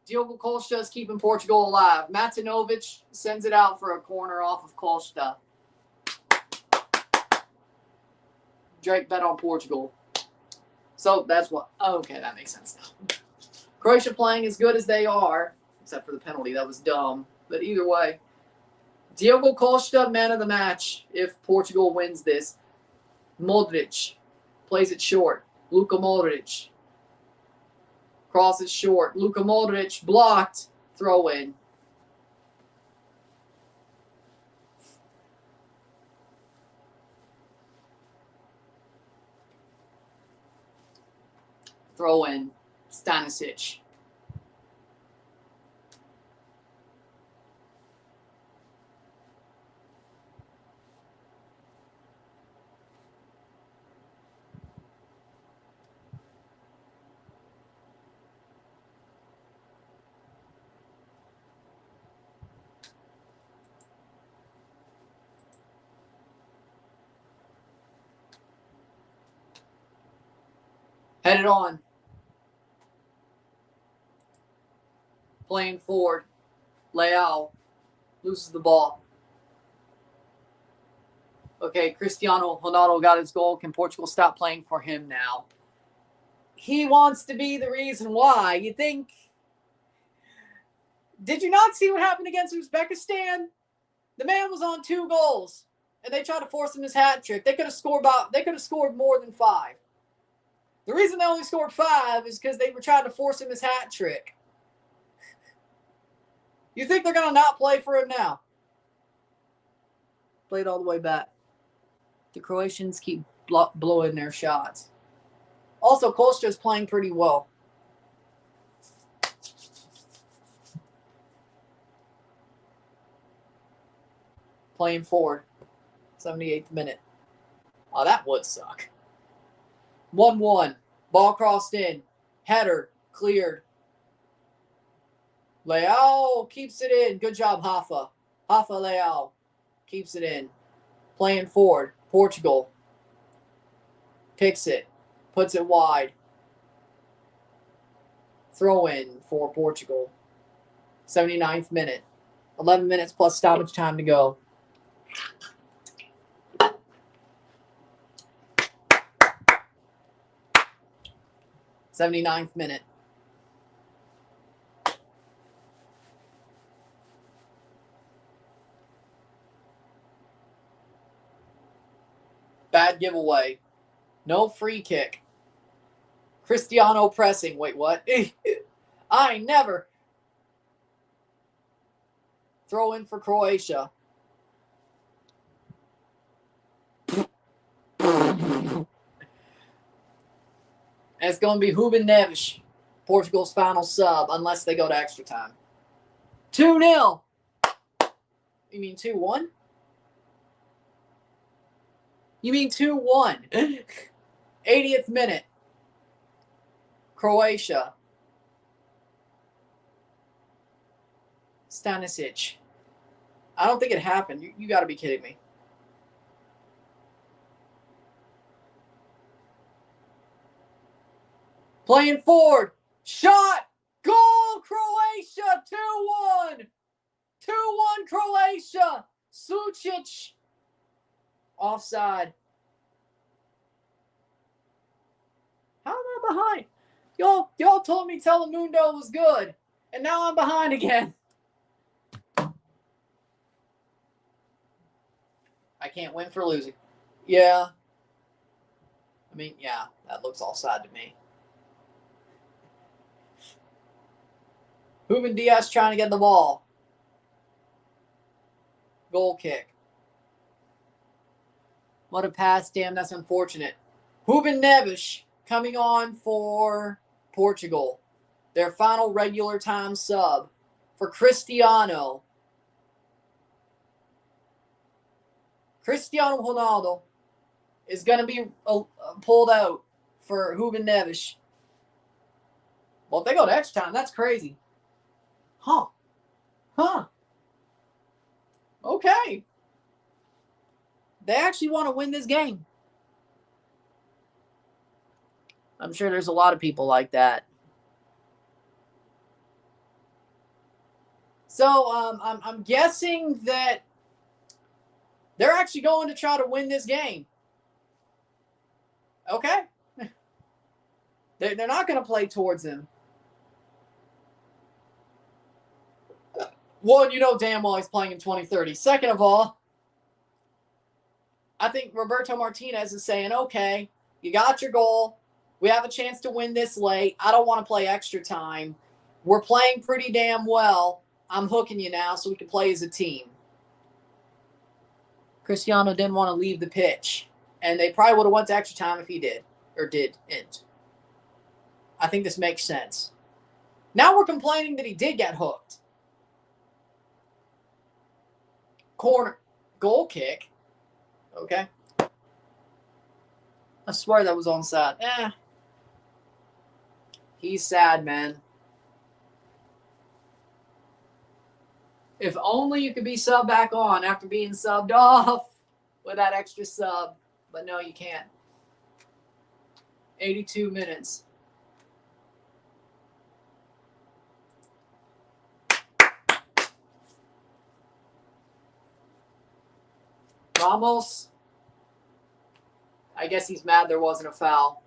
Diogo Costa is keeping Portugal alive. Matanovic sends it out for a corner off of Costa. Drake bet on Portugal. So that's what. Okay, that makes sense now. Croatia playing as good as they are. Except for the penalty. That was dumb. But either way. Diogo Costa, man of the match if Portugal wins this. Modric plays it short. Luka Modric. Crosses short. Luka Modric blocked. Throw in. Throw in. Stanisic. Headed on. Playing forward. Leao loses the ball. Okay, Cristiano Ronaldo got his goal. Can Portugal stop playing for him now? He wants to be the reason why. You think... Did you not see what happened against Uzbekistan? The man was on 2 goals, and they tried to force him his hat trick. They could have scored more than 5. The reason they only scored 5 is because they were trying to force him his hat trick. You think they're going to not play for him now? Played all the way back. The Croatians keep blowing their shots. Also, Costa is playing pretty well. Playing forward. 78th minute. Oh, that would suck. 1-1. Ball crossed in. Header. Cleared. Leao keeps it in. Good job, Rafa. Rafa Leao keeps it in. Playing forward. Portugal. Picks it. Puts it wide. Throw in for Portugal. 79th minute. 11 minutes plus stoppage time to go. '79th minute. Bad giveaway. No free kick. Cristiano pressing. Wait, what? I never. Throw in for Croatia. And it's going to be Ruben Neves, Portugal's final sub, unless they go to extra time. 2-0. You mean 2-1? You mean 2-1. 80th minute. Croatia. Stanisic. I don't think it happened. You got to be kidding me. Playing forward. Shot. Goal, Croatia. 2-1. 2-1, Croatia. Sucic. Offside. How am I behind? Y'all told me Telemundo was good, and now I'm behind again. I can't win for losing. Yeah. I mean, yeah, that looks offside to me. Ruben Diaz trying to get the ball. Goal kick. What a pass. Damn, that's unfortunate. Ruben Neves coming on for Portugal. Their final regular time sub for Cristiano. Cristiano Ronaldo is going to be pulled out for Ruben Neves. Well, if they go to extra time, that's crazy. Huh. Okay. They actually want to win this game. I'm sure there's a lot of people like that. So I'm guessing that they're actually going to try to win this game. Okay. They're not going to play towards him. One, you know damn well he's playing in 2030. Second of all, I think Roberto Martinez is saying, okay, you got your goal. We have a chance to win this late. I don't want to play extra time. We're playing pretty damn well. I'm hooking you now so we can play as a team. Cristiano didn't want to leave the pitch. And they probably would have went to extra time if he did. Or didn't. I think this makes sense. Now we're complaining that he did get hooked. Corner. Goal kick. Okay. I swear that was onside. He's sad, man. If only you could be subbed back on after being subbed off with that extra sub. But no, you can't. 82 minutes. Ramos. I guess he's mad there wasn't a foul.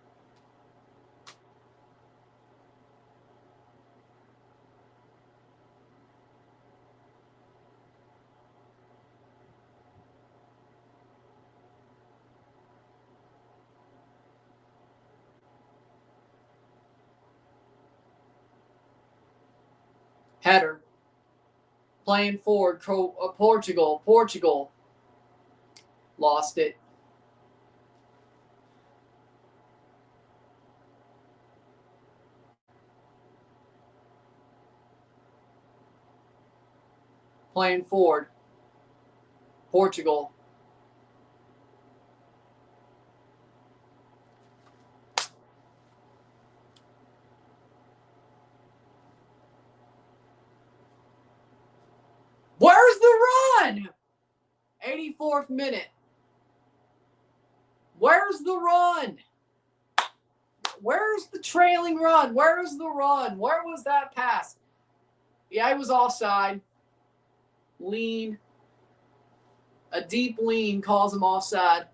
Header. Playing forward, Portugal. Portugal. Lost it. Playing forward. Portugal. Where's the run? 84th minute. Where's the run? Where's the trailing run? Where's the run? Where was that pass? Yeah, he was offside. Lean. A deep lean calls him offside.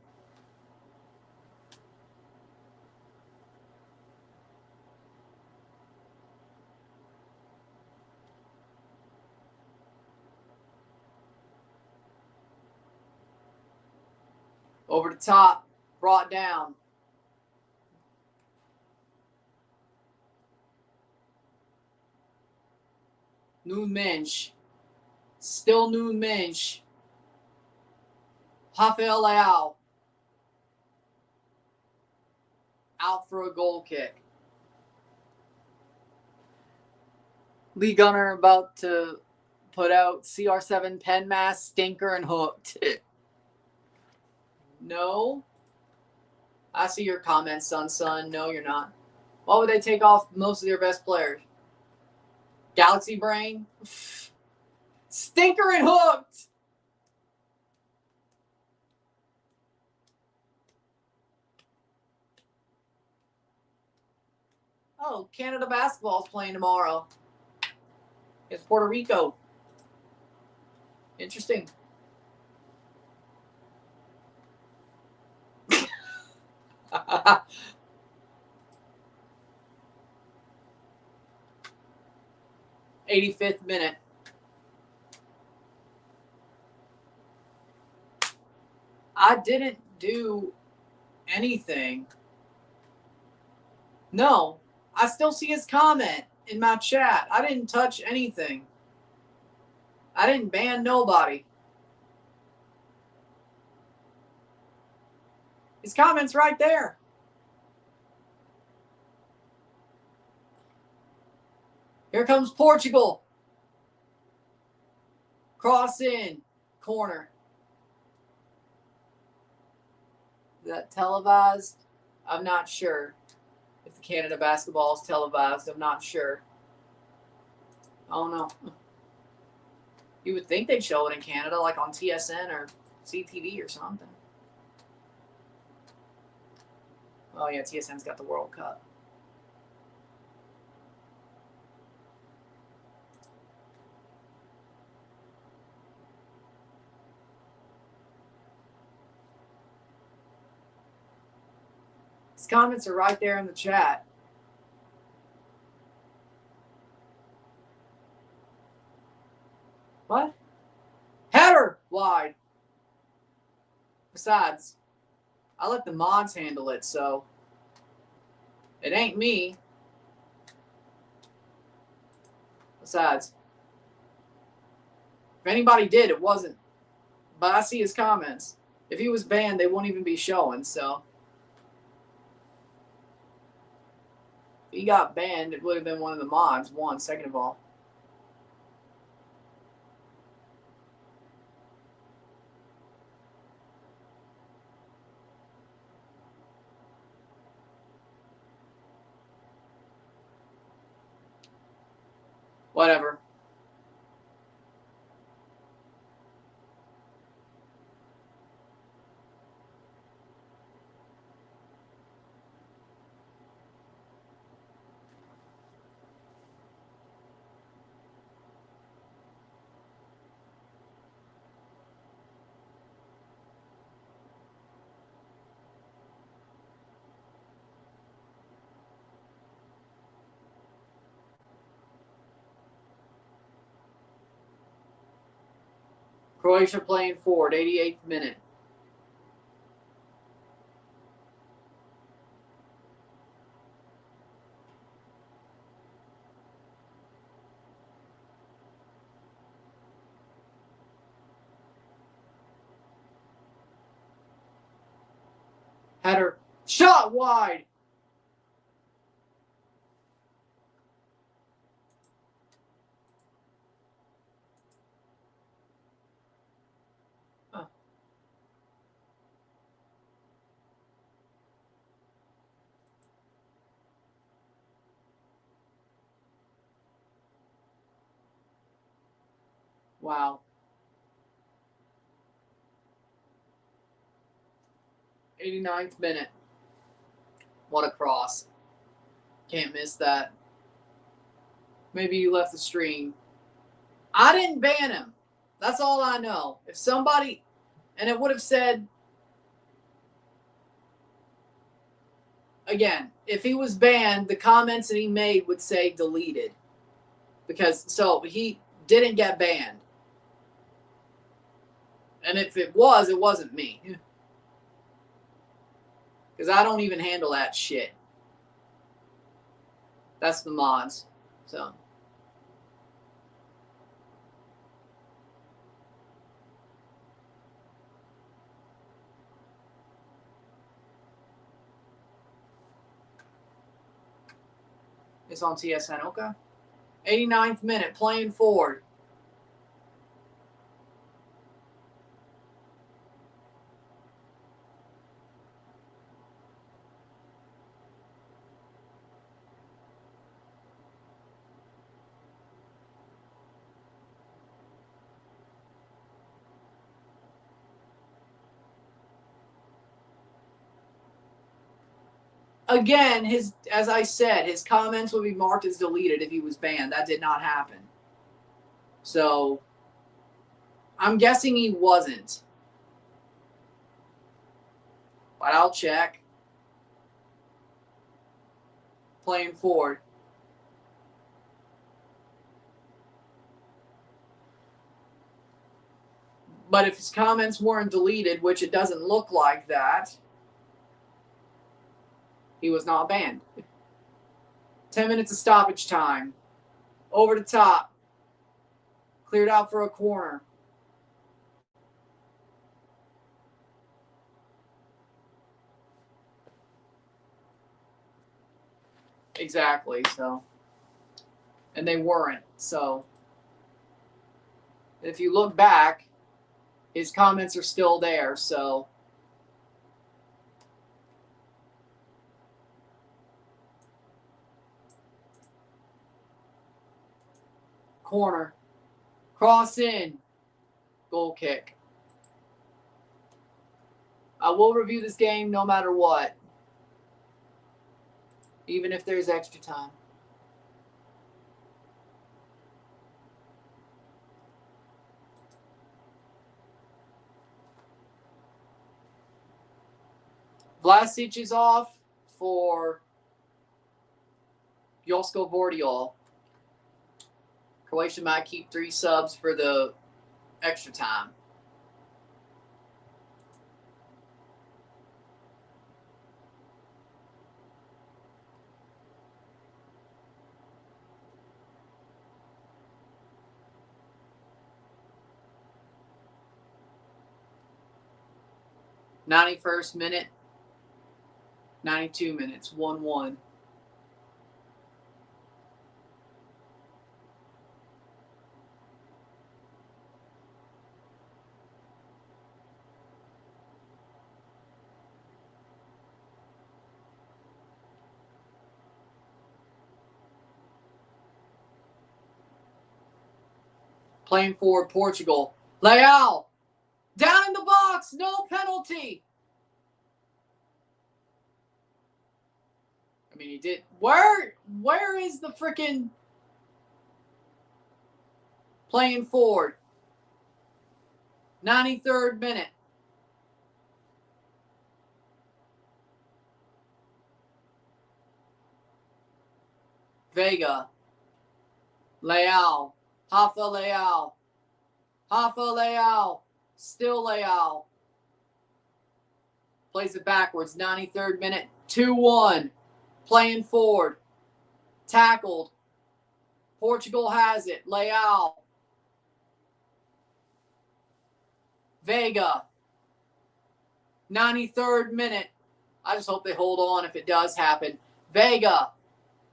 Over the top. Brought down. Noon Mensch. Still Noon Mensch. Rafael Leao. Out for a goal kick. Lee Gunner about to put out CR7 pen mask, stinker, and hooked. No. I see your comments, son. No, you're not. Why would they take off most of their best players? Galaxy Brain? Stinker and hooked! Oh, Canada basketball's playing tomorrow. It's Puerto Rico. Interesting. '85th minute. I didn't do anything. No, I still see his comment in my chat. I didn't touch anything. I didn't ban nobody. His comment's right there. Here comes Portugal. Cross in. Corner. Is that televised? I'm not sure. If the Canada basketball is televised, I'm not sure. I don't know. You would think they'd show it in Canada, like on TSN or CTV or something. Oh, yeah, TSN's got the World Cup. His comments are right there in the chat. What? Header! Wide. Besides, I let the mods handle it, so it ain't me. Besides, if anybody did, it wasn't. But I see his comments. If he was banned, they won't even be showing, so. If he got banned, it would have been one of the mods, second of all. Whatever. Croatia playing forward, 88th minute. Header. Shot wide. Wow. 89th minute. What a cross. Can't miss that. Maybe you left the stream. I didn't ban him. That's all I know. If somebody, and it would have said, again, if he was banned, the comments that he made would say deleted. Because, so he didn't get banned. And if it was, it wasn't me. Because I don't even handle that shit. That's the mods. So. It's on TSN, okay. 89th minute, playing forward. Again, as I said, his comments would be marked as deleted if he was banned. That did not happen. So, I'm guessing he wasn't. But I'll check. Playing forward. But if his comments weren't deleted, which it doesn't look like that, he was not banned. 10 minutes of stoppage time. Over the top. Cleared out for a corner. Exactly, so. And they weren't, so. If you look back, his comments are still there, so. Corner. Cross in. Goal kick. I will review this game no matter what. Even if there's extra time. Vlasic is off for Josko Vordiol. Croatia might keep 3 subs for the extra time. '91st minute, 92 minutes, 1-1. Playing forward, Portugal. Leal. Down in the box. No penalty. I mean, he did. Where is the freaking playing forward? 93rd minute. Vega. Leal. Rafa Leal. Rafa Leao. Still Leao. Plays it backwards. 93rd minute. 2-1. Playing forward. Tackled. Portugal has it. Leao. Vega. 93rd minute. I just hope they hold on if it does happen. Vega.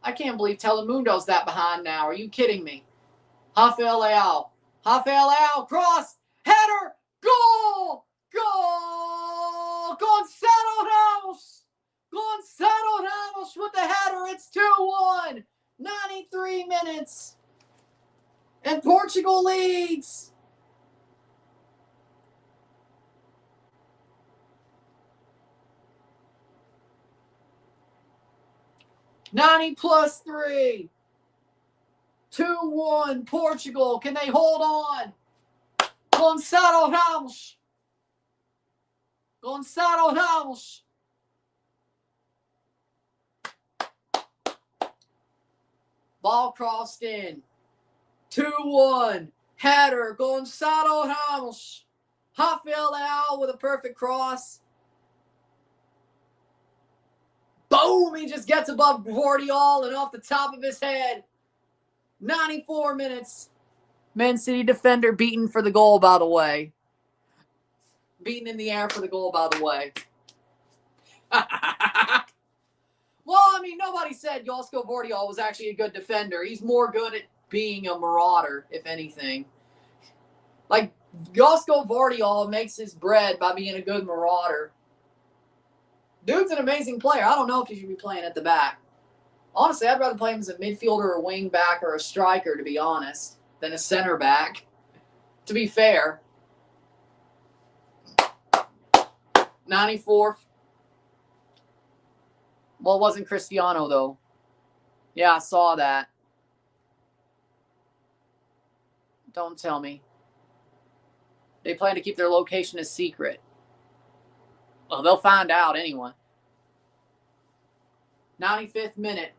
I can't believe Telemundo's that behind now. Are you kidding me? Rafael Leao. Rafael Leao. Cross. Header. Goal. Goal. Gonçalo Ramos. Gonçalo Ramos with the header. It's 2-1. 93 minutes. And Portugal leads. +3. 2-1 Portugal. Can they hold on? Gonçalo Ramos. Gonçalo Ramos. Ball crossed in. 2-1. Header. Gonçalo Ramos. Rafael Leao with a perfect cross. Boom! He just gets above Guardiola and off the top of his head. 94 minutes. Man City defender beaten for the goal, by the way. Beaten in the air for the goal, by the way. Well, I mean, nobody said Josko Guardiola was actually a good defender. He's more good at being a marauder, if anything. Like, Josko Guardiola makes his bread by being a good marauder. Dude's an amazing player. I don't know if he should be playing at the back. Honestly, I'd rather play him as a midfielder or a wing back or a striker, to be honest, than a center back. To be fair. 94th. Well, it wasn't Cristiano, though. Yeah, I saw that. Don't tell me. They plan to keep their location a secret. Well, they'll find out anyway. 95th minute.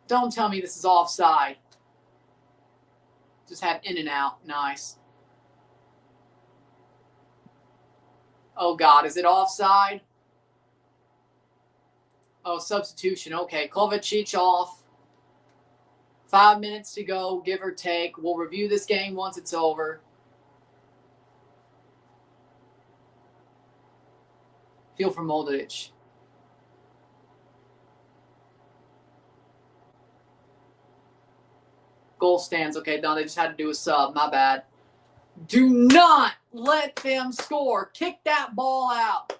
Don't tell me this is offside. Just had in and out. Nice. Oh, God. Is it offside? Oh, substitution. Okay. Kovacic off. 5 minutes to go, give or take. We'll review this game once it's over. Feel for Modric. Goal stands. Okay, no, they just had to do a sub. My bad. Do not let them score. Kick that ball out.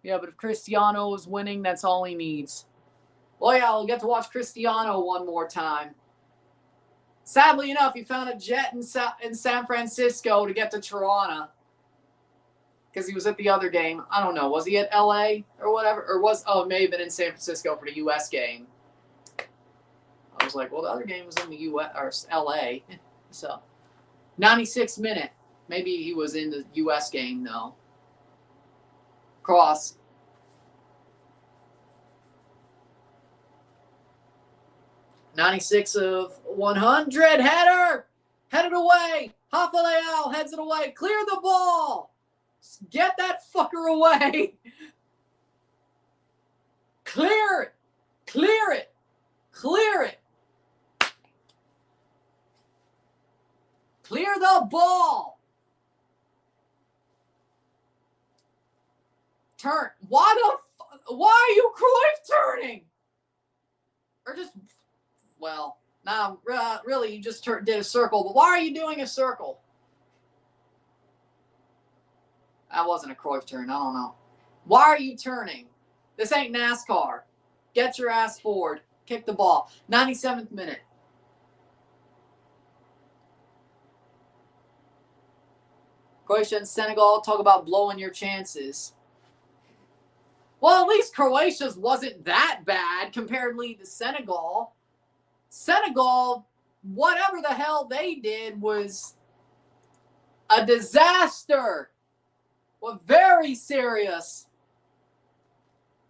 Yeah, but if Cristiano is winning, that's all he needs. Well, yeah, we'll get to watch Cristiano one more time. Sadly enough, he found a jet in San Francisco to get to Toronto. Because he was at the other game. I don't know. Was he at LA or whatever? Or it may have been in San Francisco for the US game. I was like, well, the other game was in the US or LA. So 96th minute. Maybe he was in the US game though. Cross. '96 of 100. Header. Headed away. Rafa Leao heads it away. Clear the ball. Get that fucker away. Clear it. Clear it. Clear it. Clear the ball. Turn. Why are you Cruyff turning? Or just, well, nah, really, you just did a circle. But why are you doing a circle? That wasn't a Cruyff turn. I don't know. Why are you turning? This ain't NASCAR. Get your ass forward. Kick the ball. 97th minute. Croatia and Senegal, talk about blowing your chances. Well, at least Croatia's wasn't that bad comparatively to Senegal. Senegal, whatever the hell they did was a disaster. Well, very serious.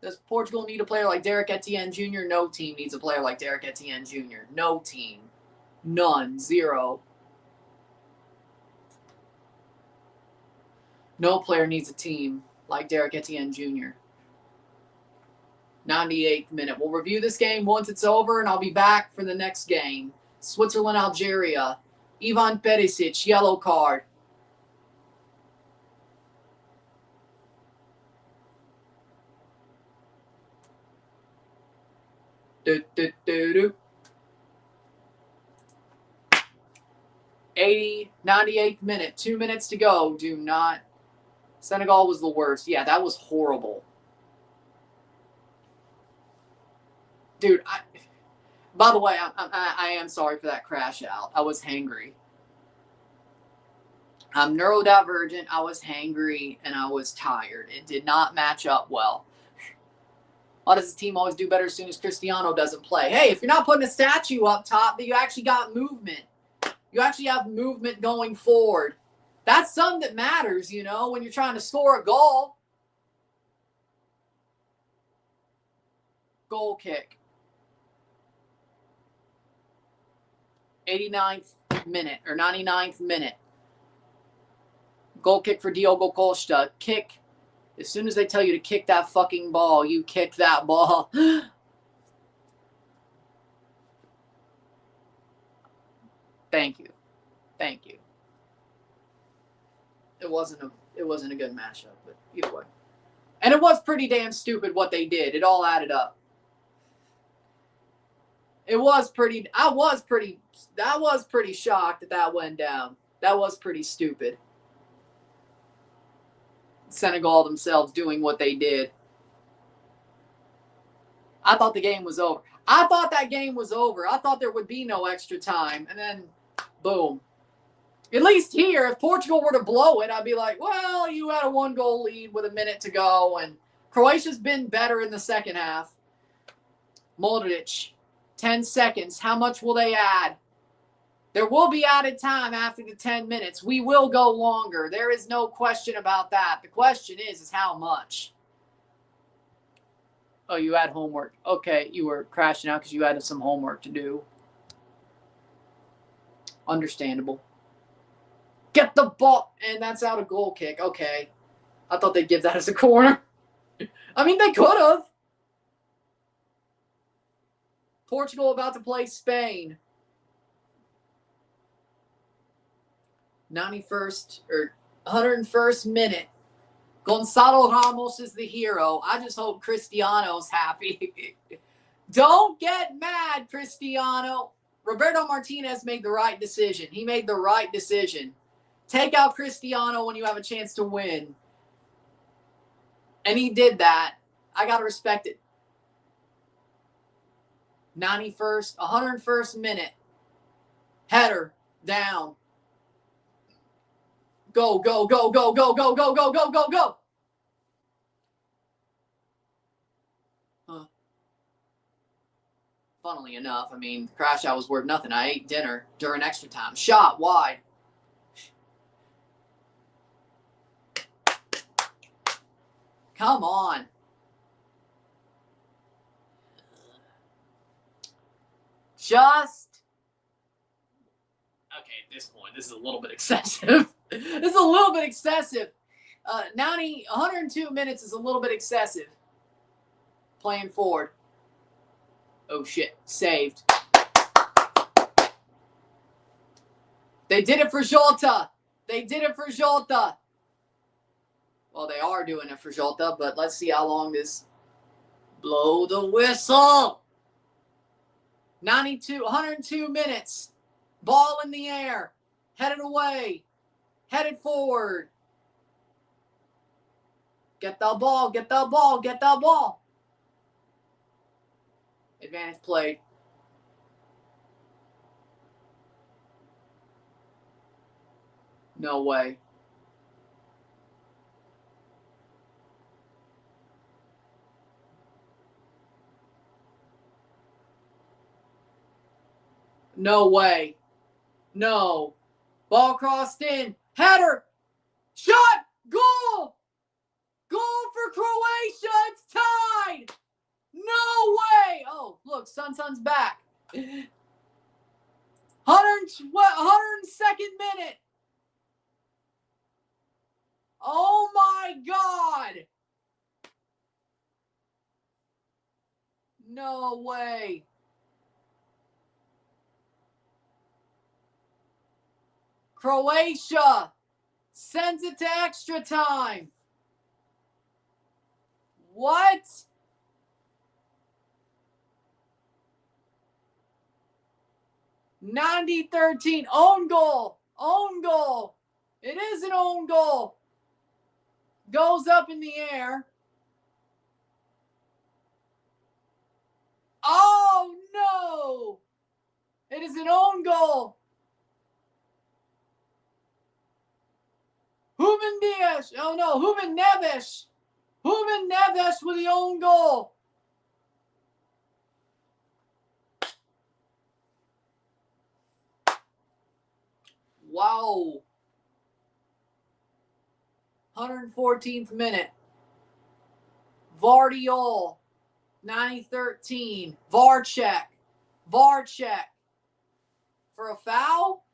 Does Portugal need a player like Derek Etienne Jr.? No team needs a player like Derek Etienne Jr. No team. None. Zero. No player needs a team like Derek Etienne Jr. 98th minute. We'll review this game once it's over, and I'll be back for the next game. Switzerland, Algeria. Ivan Perisic, yellow card. Do, do, do, do. 98th minute. 2 minutes to go. Do not. Senegal was the worst. Yeah, that was horrible. Dude, by the way, I am sorry for that crash out. I was hangry. I'm neurodivergent. I was hangry and I was tired. It did not match up well. Why does this team always do better as soon as Cristiano doesn't play? Hey, if you're not putting a statue up top, then you actually got movement. You actually have movement going forward. That's something that matters, you know, when you're trying to score a goal. Goal kick. 89th minute or 99th minute. Goal kick for Diogo Costa. Kick. As soon as they tell you to kick that fucking ball, you kick that ball. Thank you. Thank you. It wasn't a good matchup, but either way. And it was pretty damn stupid what they did. It all added up. I was pretty shocked that went down. That was pretty stupid. Senegal themselves doing what they did. I thought the game was over. I thought that game was over. I thought there would be no extra time. And then, boom. At least here, if Portugal were to blow it, I'd be like, well, you had a 1-goal lead with a minute to go. And Croatia's been better in the second half. Modric, 10 seconds. How much will they add? There will be added time after the 10 minutes. We will go longer. There is no question about that. The question is how much? Oh, you had homework. Okay, you were crashing out because you had some homework to do. Understandable. Get the ball. And that's out a goal kick. Okay. I thought they'd give that as a corner. I mean, they could have. Portugal about to play Spain. 91st or 101st minute. Gonzalo Ramos is the hero. I just hope Cristiano's happy. Don't get mad, Cristiano. Roberto Martinez made the right decision. He made the right decision. Take out Cristiano when you have a chance to win. And he did that. I got to respect it. 91st, 101st minute. Header down. Go, go, go, go, go, go, go, go, go, go, go. Funnily enough, I mean, crash out was worth nothing. I ate dinner during extra time. Shot wide. Come on. Just. Okay, at this point, this is a little bit excessive. This is a little bit excessive. 102 minutes is a little bit excessive. Playing forward. Oh, shit. Saved. They did it for Jota. They did it for Jota. Well, they are doing it for Jota, but let's see how long this... Blow the whistle. 102 minutes. Ball in the air. Headed away. Headed forward. Get the ball. Get the ball. Get the ball. Advantage played. No way. No way. No. Ball crossed in. Header. Shot. Goal. Goal for Croatia. It's tied. Sun's back. 102nd minute. Oh my God. No way. Croatia sends it to extra time. What? '90-13. Own goal. Own goal. It is an own goal. Goes up in the air. Oh, no. It is an own goal. Ruben Dias. Oh, no. Ruben Neves. Ruben Neves with the own goal. Wow. 114th minute. Vardiol. 90-13. VAR check. VAR check. For a foul?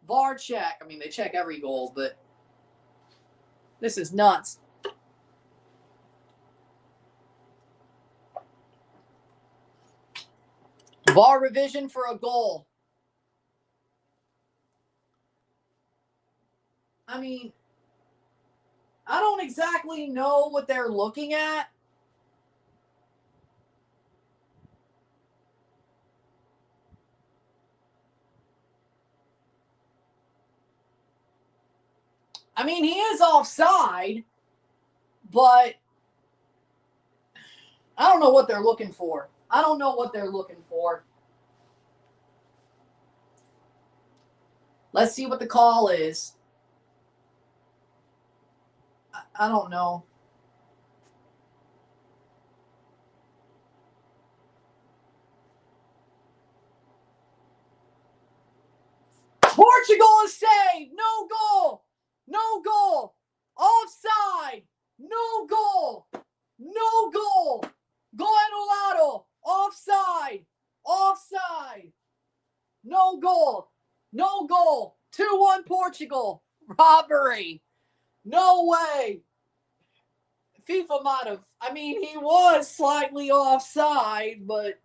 VAR check. I mean, they check every goal, but this is nuts. VAR revision for a goal. I mean, I don't exactly know what they're looking at. I mean, he is offside, but I don't know what they're looking for. I don't know what they're looking for. Let's see what the call is. I don't know. Portugal is saved. No goal. No goal. Offside. No goal. No goal. Goal anulado. Offside. Offside. No goal. No goal. 2-1 Portugal. Robbery. No way. FIFA might have. I mean, he was slightly offside, but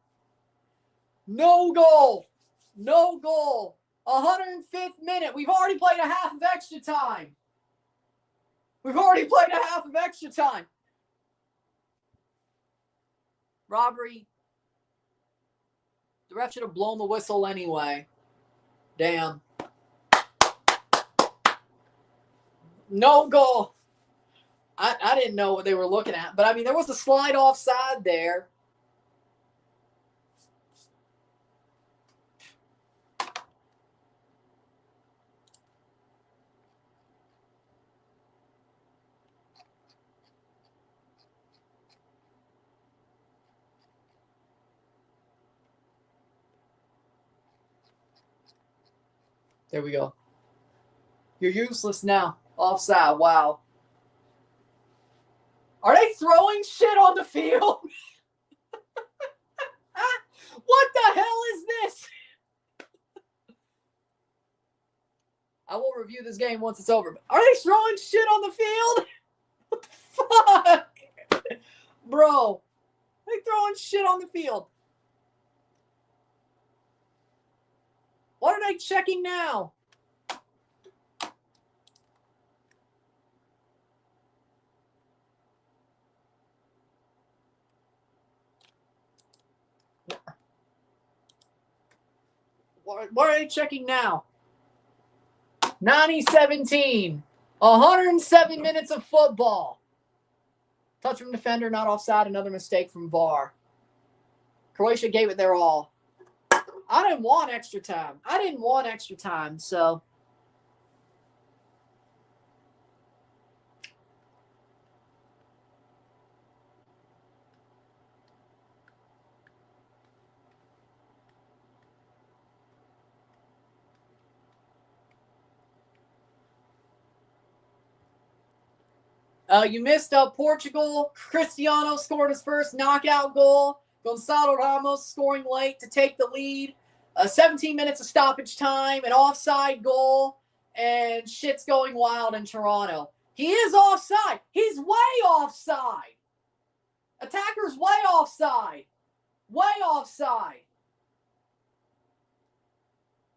no goal. No goal. 105th minute. We've already played a half of extra time. We've already played a half of extra time. Robbery. The ref should have blown the whistle anyway. Damn. No goal. I didn't know what they were looking at. But, I mean, there was a slide offside there. There we go. You're useless now. Offside. Wow. Are they throwing shit on the field? What the hell is this? I will review this game once it's over. But are they throwing shit on the field? What the fuck? Bro. Are they throwing shit on the field? What are they checking now? What are they checking now? 90-17. 107 minutes of football. Touch from defender, not offside. Another mistake from VAR. Croatia gave it their all. I didn't want extra time. So. You missed Portugal. Cristiano scored his first knockout goal. Gonzalo Ramos scoring late to take the lead. 17 minutes of stoppage time, an offside goal, and shit's going wild in Toronto. He is offside. He's way offside. Attacker's way offside. Way offside.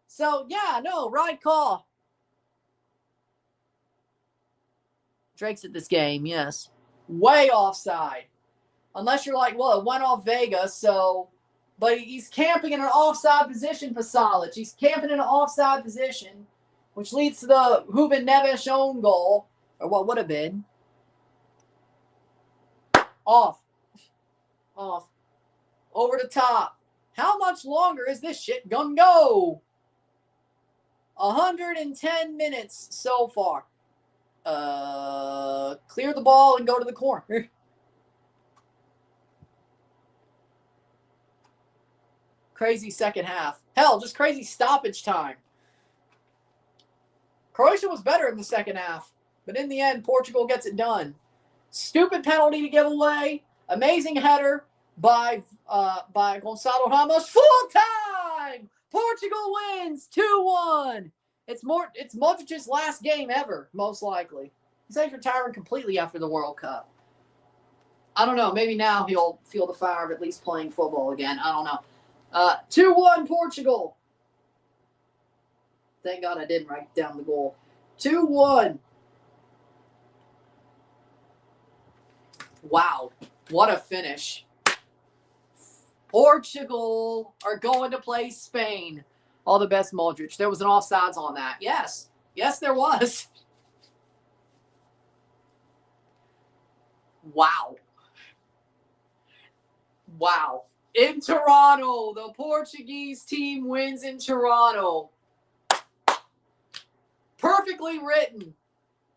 So, yeah, no, right call. Drake's at this game, yes. Way offside. Unless you're like, well, it went off Vegas, so... But he's camping in an offside position, Pasalic. He's camping in an offside position, which leads to the Ruben Neves own goal, or what would have been. Off. Off. Over the top. How much longer is this shit gonna go? 110 minutes so far. Clear the ball and go to the corner. Crazy second half. Hell, just crazy stoppage time. Croatia was better in the second half, but in the end, Portugal gets it done. Stupid penalty to give away. Amazing header by Gonzalo Ramos. Full time! Portugal wins 2-1. It's Modric's last game ever, most likely. He's like retiring completely after the World Cup. I don't know. Maybe now he'll feel the fire of at least playing football again. I don't know. 2-1 Portugal. Thank God I didn't write down the goal. 2-1. Wow. What a finish. Portugal are going to play Spain. All the best, Modric. There was an offsides on that. Yes. Yes, there was. Wow. Wow. In Toronto, the Portuguese team wins in Toronto. Perfectly written.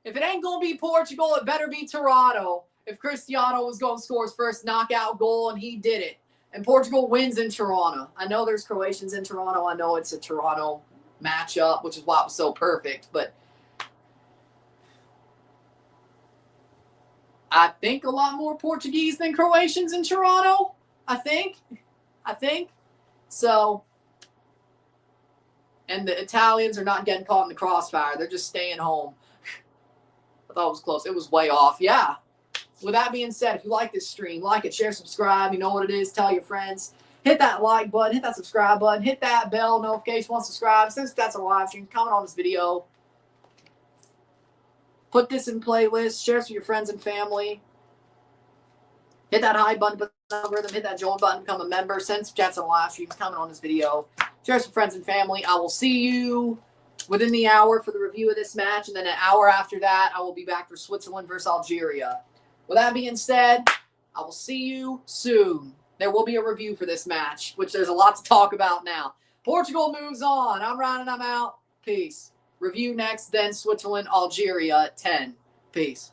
If it ain't going to be Portugal, it better be Toronto. If Cristiano was going to score his first knockout goal, and he did it. And Portugal wins in Toronto. I know there's Croatians in Toronto. I know it's a Toronto matchup, which is why it was so perfect. But I think a lot more Portuguese than Croatians in Toronto. I think. So, and the Italians are not getting caught in the crossfire. They're just staying home. I thought it was close. It was way off. Yeah. With that being said, if you like this stream, like it, share, subscribe. You know what it is. Tell your friends. Hit that like button. Hit that subscribe button. Hit that bell notification once subscribe. Since that's a live stream, comment on this video. Put this in playlist. Share this with your friends and family. Hit that hi button, put the algorithm, hit that join button, become a member, send some chats on live streams, comment on this video, share some friends and family. I will see you within the hour for the review of this match, and then an hour after that, I will be back for Switzerland versus Algeria. With that being said, I will see you soon. There will be a review for this match, which there's a lot to talk about now. Portugal moves on. I'm Ryan and I'm out. Peace. Review next, then Switzerland, Algeria at 10. Peace.